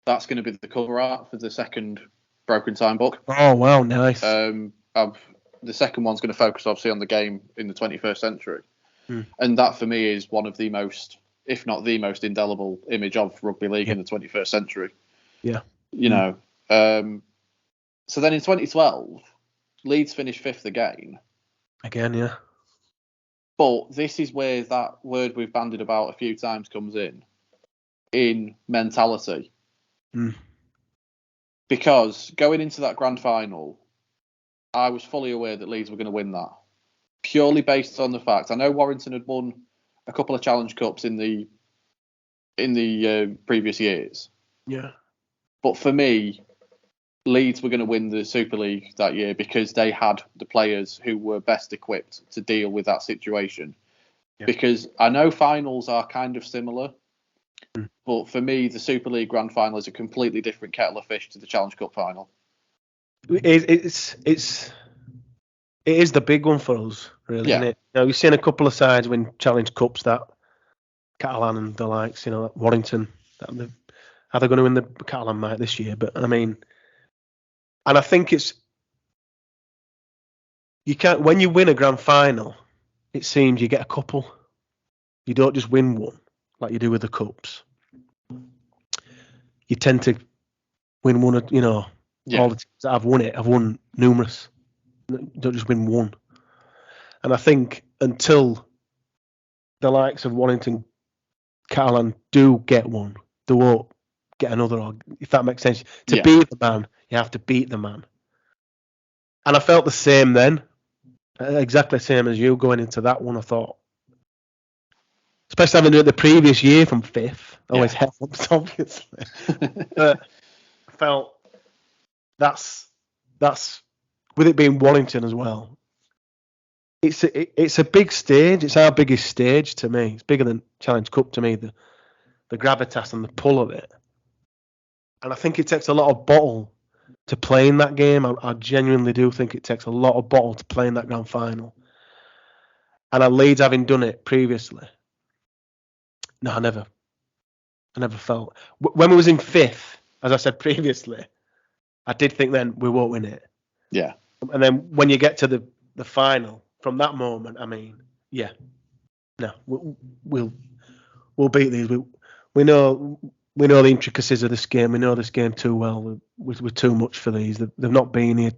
A: That's going to be the cover art for the second Broken Time book.
B: Oh, wow, nice.
A: The second one's going to focus, obviously, on the game in the 21st century. And that, for me, is one of the most, if not the most indelible image of rugby league in the 21st century.
B: Yeah.
A: So then in 2012, Leeds finished 5th again.
B: Again, yeah.
A: But this is where that word we've bandied about a few times comes in mentality. Because going into that grand final, I was fully aware that Leeds were going to win that. Purely based on the fact, I know Warrington had won a couple of Challenge Cups in the previous years.
B: Yeah.
A: But for me, Leeds were going to win the Super League that year because they had the players who were best equipped to deal with that situation. Yeah. Because I know finals are kind of similar, but for me, the Super League Grand Final is a completely different kettle of fish to the Challenge Cup final.
B: It is the big one for us, really, isn't it? We've seen a couple of sides win Challenge Cups, that Catalan and the likes, Warrington. Are they going to win the Catalan might this year? But I mean, and I think you can't, when you win a grand final, it seems you get a couple. You don't just win one like you do with the cups. You tend to win one, all the teams that have won it have won numerous. Don't just win one. And I think until the likes of Warrington, Catalan do get one, they won't get another, or if that makes sense. To beat the man, you have to beat the man. And I felt the same then, exactly the same as you going into that one. I thought, especially having done it the previous year from 5th, always helps, obviously. I felt that's with it being Warrington as well. It's a big stage. It's our biggest stage to me. It's bigger than Challenge Cup to me. The gravitas and the pull of it. And I think it takes a lot of bottle to play in that game. I genuinely do think it takes a lot of bottle to play in that grand final. And at Leeds, having done it previously, no, I never felt. When we was in 5th, as I said previously, I did think then we won't win it.
A: Yeah.
B: And then when you get to the final, from that moment, I mean, we'll beat these. We know the intricacies of this game. We know this game too well. We're too much for these. They've not been here.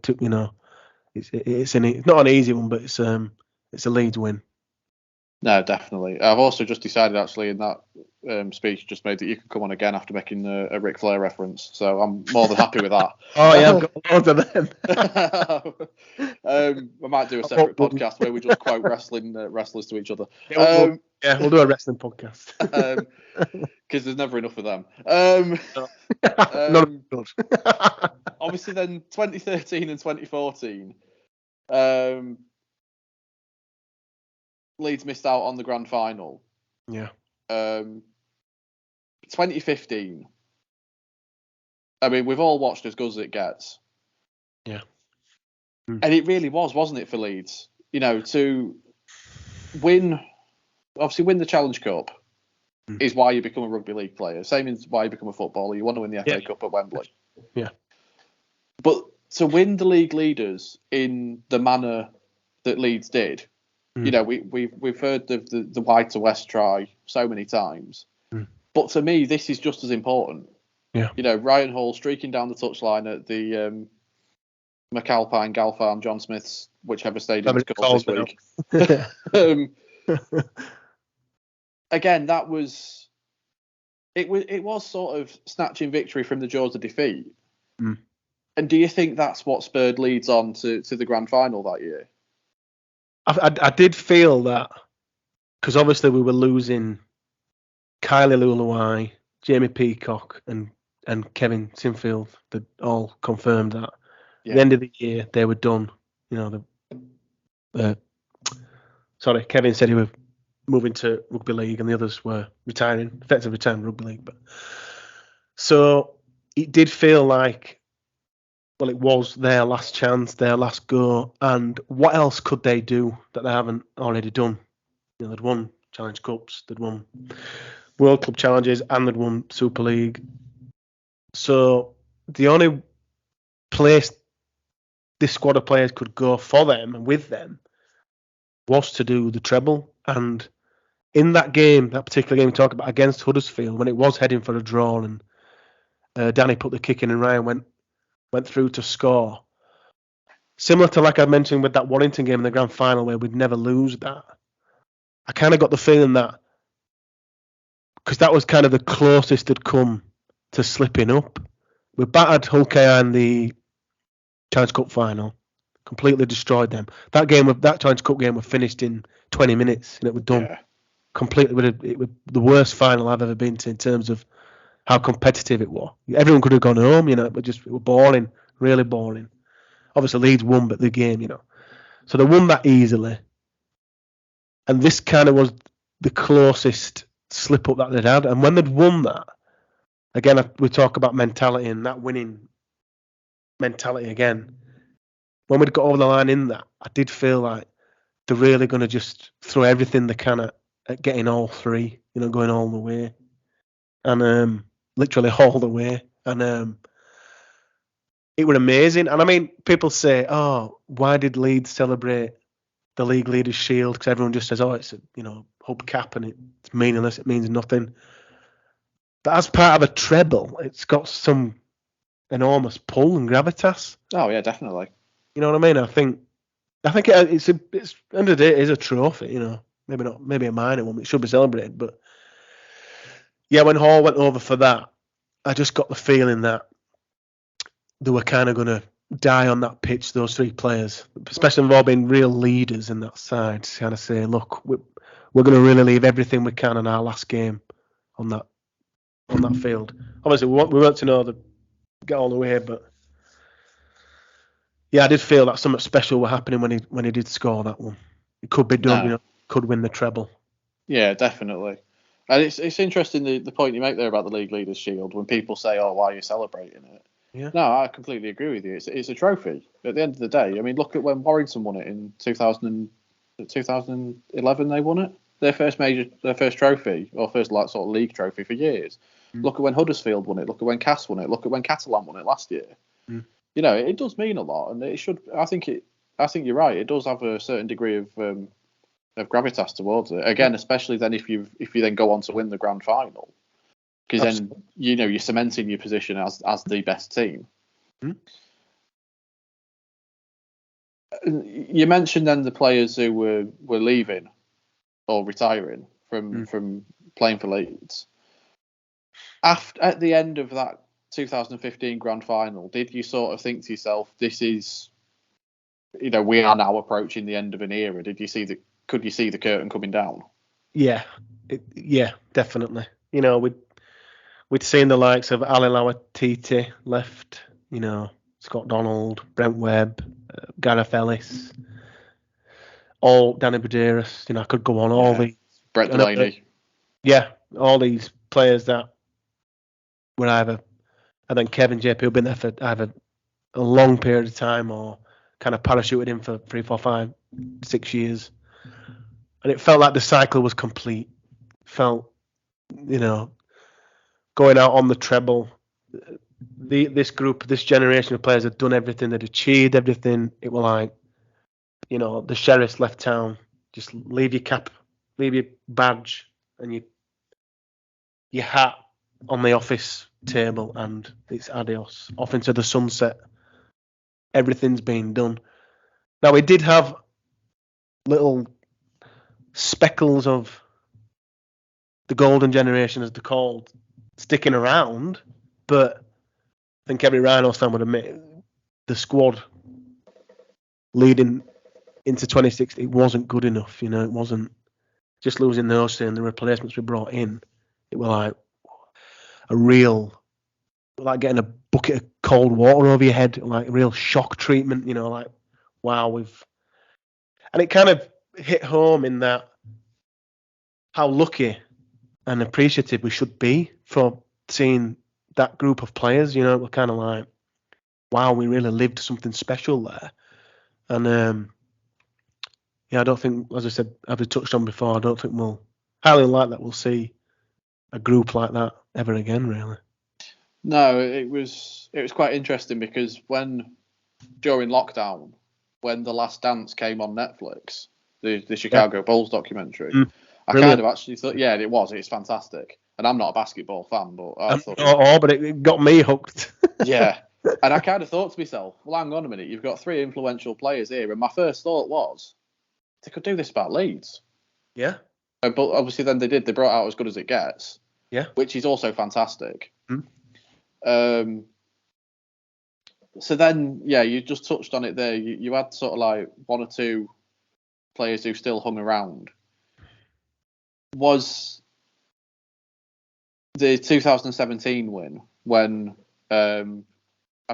B: It's not an easy one, but it's a Leeds win.
A: No, definitely. I've also just decided, actually, in that speech you just made, that you can come on again after making a Ric Flair reference. So I'm more than happy with that.
B: Oh, yeah, I've got loads of them.
A: I might do a separate podcast where we just quote wrestlers to each other.
B: We'll do a wrestling podcast.
A: Because there's never enough of them. Obviously, then 2013 and 2014, Leeds missed out on the grand final.
B: Yeah.
A: 2015. I mean, we've all watched as good as it gets.
B: Yeah.
A: And it really was, wasn't it, for Leeds? You know, to win the Challenge Cup is why you become a rugby league player. Same as why you become a footballer. You want to win the FA Cup at Wembley.
B: Yeah.
A: But to win the league leaders in the manner that Leeds did, you know, we've heard the wide to west try so many times. But to me, this is just as important.
B: Yeah.
A: You know, Ryan Hall streaking down the touchline at the McAlpine, Galfarm, John Smith's, whichever stadium it's called this week. Again, that was it was sort of snatching victory from the jaws of defeat. And do you think that's what spurred Leeds on to the grand final that year?
B: I did feel that, because obviously we were losing Kylie Luluai, Jamie Peacock, and Kevin Sinfield. That all confirmed that. At the end of the year, they were done. You know, Kevin said he was moving to rugby league, and the others were effectively retiring rugby league. But so it did feel like, well, it was their last chance, their last go, and what else could they do that they haven't already done? You know, they'd won Challenge Cups, they'd won World Club Challenges, and they'd won Super League. So the only place this squad of players could go for them and with them was to do the treble. And in that game, that particular game we talked about against Huddersfield, when it was heading for a draw, and Danny put the kick in and Ryan went through to score. Similar to, like I mentioned, with that Warrington game in the grand final where we'd never lose that. I kind of got the feeling that, because that was kind of the closest they'd come to slipping up. We battered Hull KR in the Challenge Cup final, completely destroyed them. That Challenge Cup game was finished in 20 minutes, and it was done. Completely. It was the worst final I've ever been to in terms of how competitive it was. Everyone could have gone home, you know, but it was boring, really boring. Obviously, Leeds won, but the game, you know. So they won that easily. And this kind of was the closest slip up that they'd had. And when they'd won that, again, we talk about mentality and that winning mentality again. When we'd got over the line in that, I did feel like they're really going to just throw everything they can at getting all three, you know, going all the way. And literally all the way. And it was amazing. And I mean, people say, oh, why did Leeds celebrate the league leaders shield? Because everyone just says, oh, it's a, you know, hubcap and it's meaningless, it means nothing. But as part of a treble, it's got some enormous pull and gravitas.
A: Oh yeah, definitely.
B: You know what I mean? I think it's end of the day, it is a trophy. You know, maybe a minor one. It should be celebrated, but yeah, when Hall went over for that, I just got the feeling that they were kind of going to die on that pitch. Those three players, especially they've all been real leaders in that side, to kind of say, look, we're going to really leave everything we can in our last game on that field. Obviously, we weren't to know get all the way, but yeah, I did feel that something special were happening when he did score that one. It could be done, you know, could win the treble.
A: Yeah, definitely. And it's interesting the point you make there about the League Leaders Shield when people say, oh, why are you celebrating it?
B: Yeah.
A: No, I completely agree with you. It's a trophy. At the end of the day, I mean, look at when Warrington won it in 2011. They won it. Their first trophy, or first like sort of league trophy for years. Look at when Huddersfield won it. Look at when Cass won it. Look at when Catalan won it last year. You know, it does mean a lot, and it should. I think you're right. It does have a certain degree of gravitas towards it. Again, especially then if you then go on to win the grand final, because then you know you're cementing your position as the best team. You mentioned then the players who were leaving. or retiring from playing for Leeds. At the end of that 2015 grand final, did you sort of think to yourself, this is, we are now approaching the end of an era? Could you see the curtain coming down?
B: Yeah, definitely. We'd seen the likes of Ali Lawatiti left, Scott Donald, Brent Webb, Gareth Ellis, all Danny Buderis, I could go on, all these.
A: Brett Delaney.
B: All these players that were either, and then Kevin JP, who've been there for either a long period of time or kind of parachuted in for 3, 4, 5, 6 years. And it felt like the cycle was complete. Felt, going out on the treble. This group, this generation of players had done everything, they'd achieved everything. It was like, the sheriff's left town. Just leave your cap, leave your badge and your hat on the office table, and it's adios. Off into the sunset. Everything's been done. Now, we did have little speckles of the golden generation, as they're called, sticking around, but I think every Rhino fan would admit the squad leading into 2016, it wasn't good enough. It wasn't just losing those and the replacements we brought in. It was like like getting a bucket of cold water over your head, like a real shock treatment. Like, wow, and it kind of hit home in that how lucky and appreciative we should be for seeing that group of players. We're kind of like, wow, we really lived something special there. And I don't think, as I said, as we touched on before, I don't think highly like that we'll see a group like that ever again, really.
A: No, it was quite interesting because during lockdown, when The Last Dance came on Netflix, the Chicago Bulls documentary, I kind of actually thought, it's fantastic. And I'm not a basketball fan, but I thought...
B: but it got me hooked.
A: Yeah. And I kind of thought to myself, well, hang on a minute, you've got 3 influential players here. And my first thought was, they could do this about Leeds.
B: Yeah.
A: But obviously then they did. They brought out As Good As It Gets.
B: Yeah.
A: Which is also fantastic. So then, you just touched on it there. You had sort of like 1 or 2 players who still hung around. Was the 2017 win when I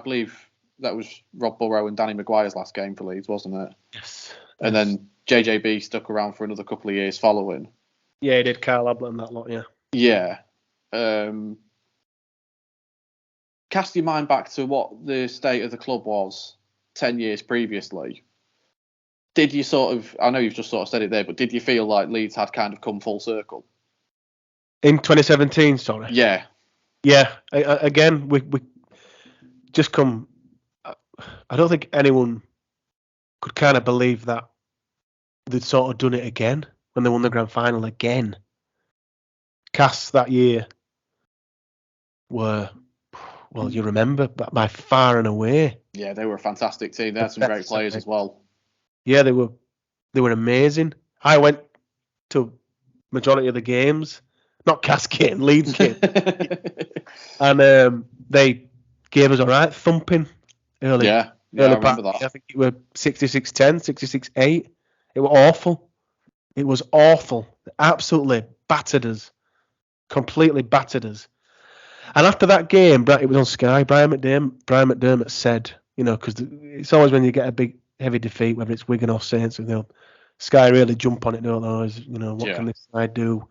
A: believe that was Rob Burrow and Danny Maguire's last game for Leeds, wasn't it?
B: Yes.
A: And then JJB stuck around for another couple of years following.
B: Yeah, he did. Carl Ablett and that lot, yeah.
A: Yeah. Cast your mind back to what the state of the club was 10 years previously. Did you I know you've just sort of said it there, but did you feel like Leeds had kind of come full circle?
B: In 2017, sorry?
A: Yeah.
B: Yeah. Again, we just come... I don't think anyone could kind of believe that they'd sort of done it again when they won the grand final again. Casts that year were... Well, you remember, by far and away.
A: Yeah, they were a fantastic team. They had some great players as well.
B: Yeah, they were amazing. I went to majority of the games, not Cass game, Leeds game, and they gave us a right thumping early.
A: Yeah, I remember that.
B: I think it were 66-10, 66-8. It was awful. It was awful. They absolutely battered us, completely battered us. And after that game, it was on Sky. Brian McDermott said, because it's always when you get a big, heavy defeat, whether it's Wigan or Saints, Sky really jump on it, don't they? What can this side do?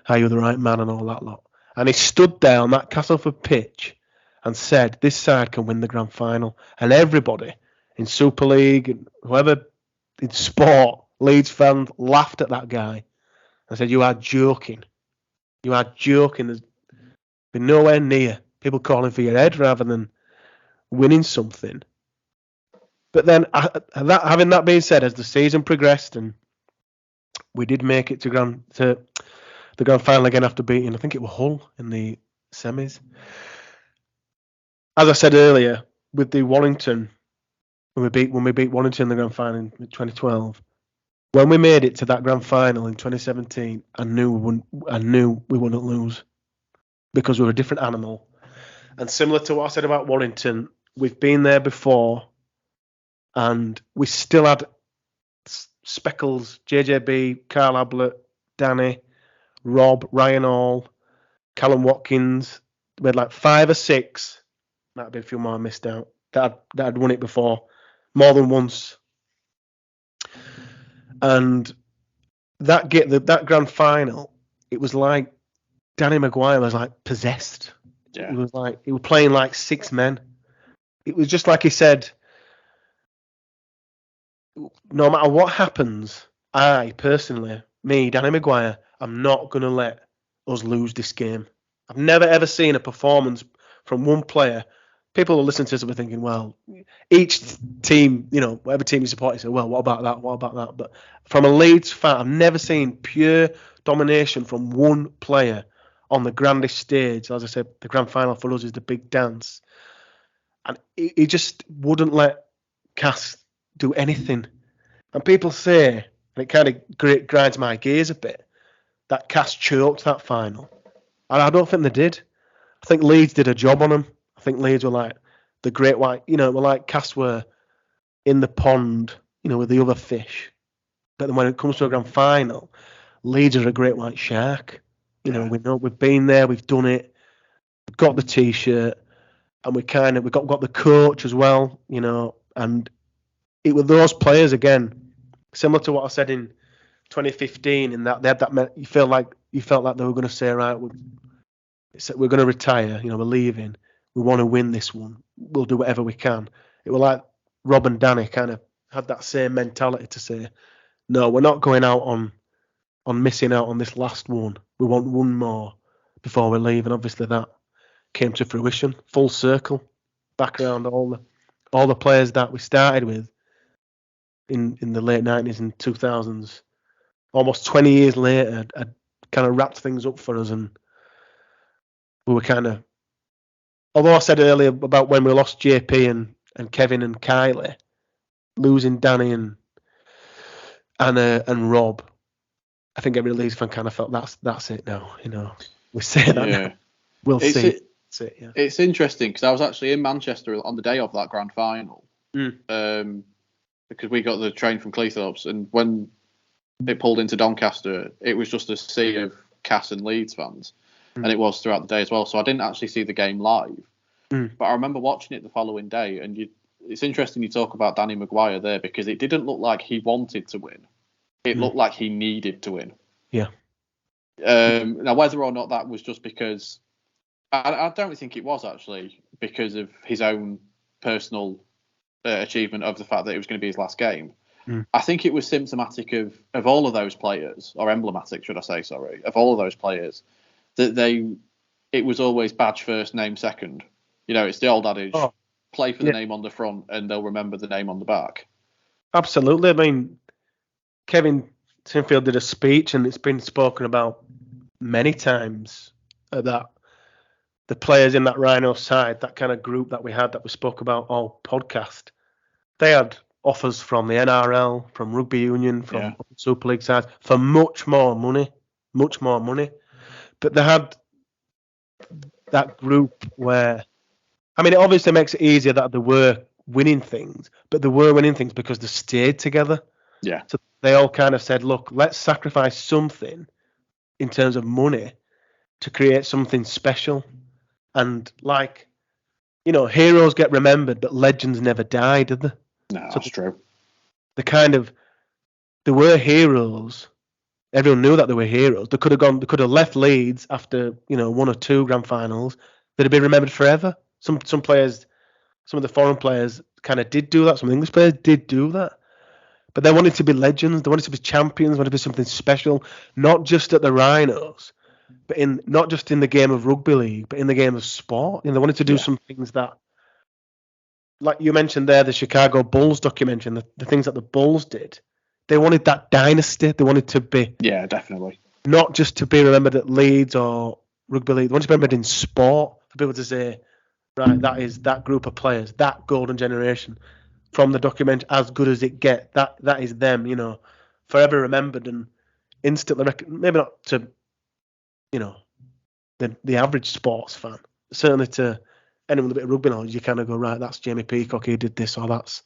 B: Are you the right man and all that lot? And he stood there on that Castleford pitch and said, this side can win the grand final. And everybody in Super League, and whoever in sport, Leeds fans, laughed at that guy and said, you are joking. You are joking. There's been nowhere near people calling for your head rather than winning something. But then, having that being said, as the season progressed and we did make it to the grand final again after beating, I think it was Hull in the semis. As I said earlier, with the Warrington, when we beat Warrington in the grand final in 2012, When we made it to that grand final in 2017, I knew we wouldn't lose because we were a different animal. And similar to what I said about Warrington, we've been there before, and we still had Speckles, JJB, Carl Ablett, Danny, Rob, Ryan Hall, Callum Watkins. We had like 5 or 6. Might have been a few more I missed out. That had won it before, more than once. And that grand final, it was like Danny Maguire was like possessed.
A: Yeah.
B: It was like he was playing like 6 men. It was just like he said, no matter what happens, I personally, me, Danny Maguire, I'm not going to let us lose this game. I've never ever seen a performance from one player. People will listen to this and be thinking, well, each team, whatever team you support, you say, well, what about that? What about that? But from a Leeds fan, I've never seen pure domination from one player on the grandest stage. As I said, the grand final for us is the big dance. And he just wouldn't let Cass do anything. And people say, and it kind of grinds my gears a bit, that Cass choked that final. And I don't think they did. I think Leeds did a job on him. I think Leeds were like the great white, were like Cass were in the pond, with the other fish. But then when it comes to a grand final, Leeds are a great white shark. We know we've been there, we've done it, we've got the T-shirt, and we got the coach as well, and it was those players again, similar to what I said in 2015, in that they had that you felt like they were going to say, right, we're going to retire, we're leaving. We want to win this one. We'll do whatever we can. It was like Rob and Danny kind of had that same mentality to say, no, we're not going out on missing out on this last one. We want one more before we leave. And obviously that came to fruition, full circle, back around all the players that we started with in the late 90s and 2000s. Almost 20 years later, had kind of wrapped things up for us, and we were kind of, although I said earlier about when we lost JP and Kevin and Kylie, losing Danny and Rob, I think every Leeds fan kind of felt that's it now. We say that now. We'll see. That's it, yeah.
A: It's interesting because I was actually in Manchester on the day of that grand final, because we got the train from Cleethorpes, and when it pulled into Doncaster, it was just a sea of Cass and Leeds fans. And it was throughout the day as well. So I didn't actually see the game live. But I remember watching it the following day. And it's interesting you talk about Danny Maguire there, because it didn't look like he wanted to win. It looked like he needed to win.
B: Yeah.
A: Now, whether or not that was just because... I don't think it was, actually, because of his own personal achievement of the fact that it was going to be his last game. I think it was symptomatic of all of those players, or emblematic, should I say, sorry, of all of those players, that it was always badge first, name second. It's the old adage, play for the name on the front and they'll remember the name on the back.
B: Absolutely. I mean, Kevin Sinfield did a speech, and it's been spoken about many times, that the players in that Rhino side, that kind of group that we had that we spoke about all podcast, they had offers from the NRL, from Rugby Union, from Super League sides for much more money. But they had that group where, it obviously makes it easier that they were winning things, but they were winning things because they stayed together.
A: Yeah.
B: So they all kind of said, look, let's sacrifice something in terms of money to create something special. And heroes get remembered, but legends never die, did they?
A: No, that's true.
B: They were heroes. Everyone knew that they were heroes. They could have left Leeds after, 1 or 2 grand finals. They'd have been remembered forever. Some players, some of the foreign players kind of did do that. Some English players did do that. But they wanted to be legends. They wanted to be champions. They wanted to be something special, not just at the Rhinos, but not just in the game of rugby league, but in the game of sport. They wanted to do some things that, like you mentioned there, the Chicago Bulls documentary, and the things that the Bulls did. They wanted that dynasty. They wanted to be...
A: Yeah, definitely.
B: Not just to be remembered at Leeds or rugby league. They wanted to be remembered in sport. For people to say, right, that is that group of players, that golden generation from the documentary, as good as it gets. That is them, forever remembered and instantly maybe not to, the average sports fan, certainly to anyone with a bit of rugby knowledge, you kind of go, right, that's Jamie Peacock, he did this, or that's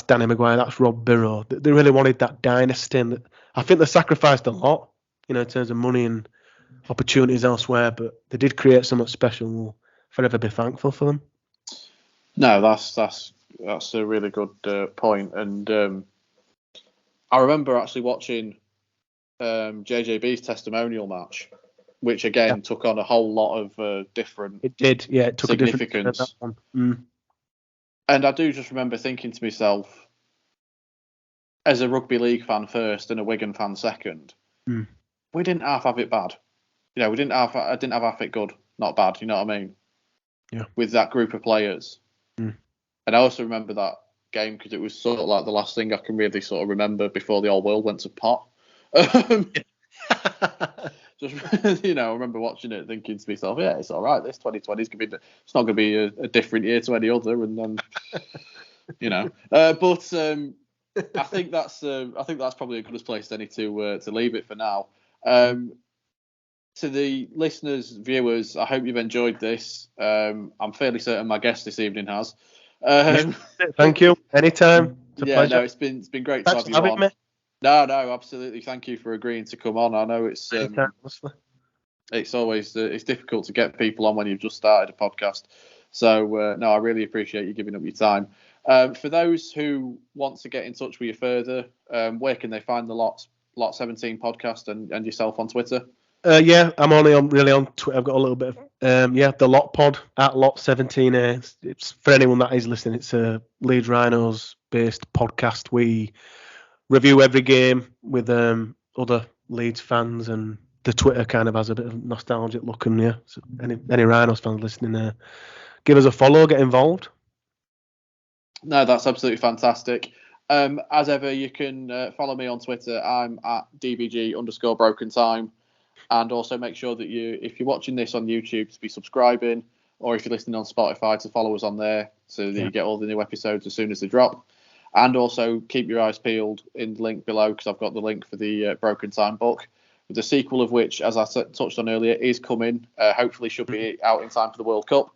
B: Danny Maguire, that's Rob Birrow. They really wanted that dynasty, and I think they sacrificed a lot, in terms of money and opportunities elsewhere, but they did create something special, and we'll forever be thankful for them.
A: No, that's a really good point. And I remember actually watching JJB's testimonial match, which again took on a whole lot of different.
B: It did, yeah. It took
A: significance.
B: A different that one.
A: And I do just remember thinking to myself, as a rugby league fan first and a Wigan fan second, we didn't have it bad. I didn't have it good, not bad. You know what I mean?
B: Yeah.
A: With that group of players. And I also remember that game because it was sort of like the last thing I can really sort of remember before the whole world went to pot. Just I remember watching it, thinking to myself, yeah, it's all right. This 2020 is gonna be. It's not gonna be a different year to any other, and then But I think that's probably a good place, Denny, to leave it for now. To the listeners, viewers, I hope you've enjoyed this. I'm fairly certain my guest this evening has.
B: Thank you. Anytime. It's a pleasure.
A: No, it's been great to have you on.
B: Me.
A: No, absolutely. Thank you for agreeing to come on. I know it's always it's difficult to get people on when you've just started a podcast. So I really appreciate you giving up your time. For those who want to get in touch with you further, where can they find the Lot 17 podcast and yourself on Twitter?
B: I'm only on Twitter. I've got a little bit of the Lot Pod at Lot 17. It's for anyone that is listening. It's a Leeds Rhinos based podcast. We review every game with other Leeds fans, and the Twitter kind of has a bit of nostalgic look. And so any Rhinos fans listening, give us a follow, get involved.
A: No, that's absolutely fantastic. As ever, you can follow me on Twitter. I'm at DBG_broken time. And also make sure that if you're watching this on YouTube, to be subscribing, or if you're listening on Spotify, to follow us on there so that you get all the new episodes as soon as they drop. And also keep your eyes peeled in the link below, because I've got the link for the Broken Time book, the sequel of which, as I touched on earlier, is coming. Hopefully should be out in time for the World Cup.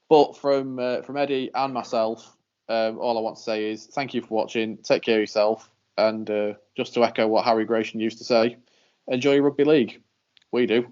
A: But from Eddy and myself, all I want to say is thank you for watching. Take care of yourself. And just to echo what Harry Gratian used to say, enjoy your rugby league. We do.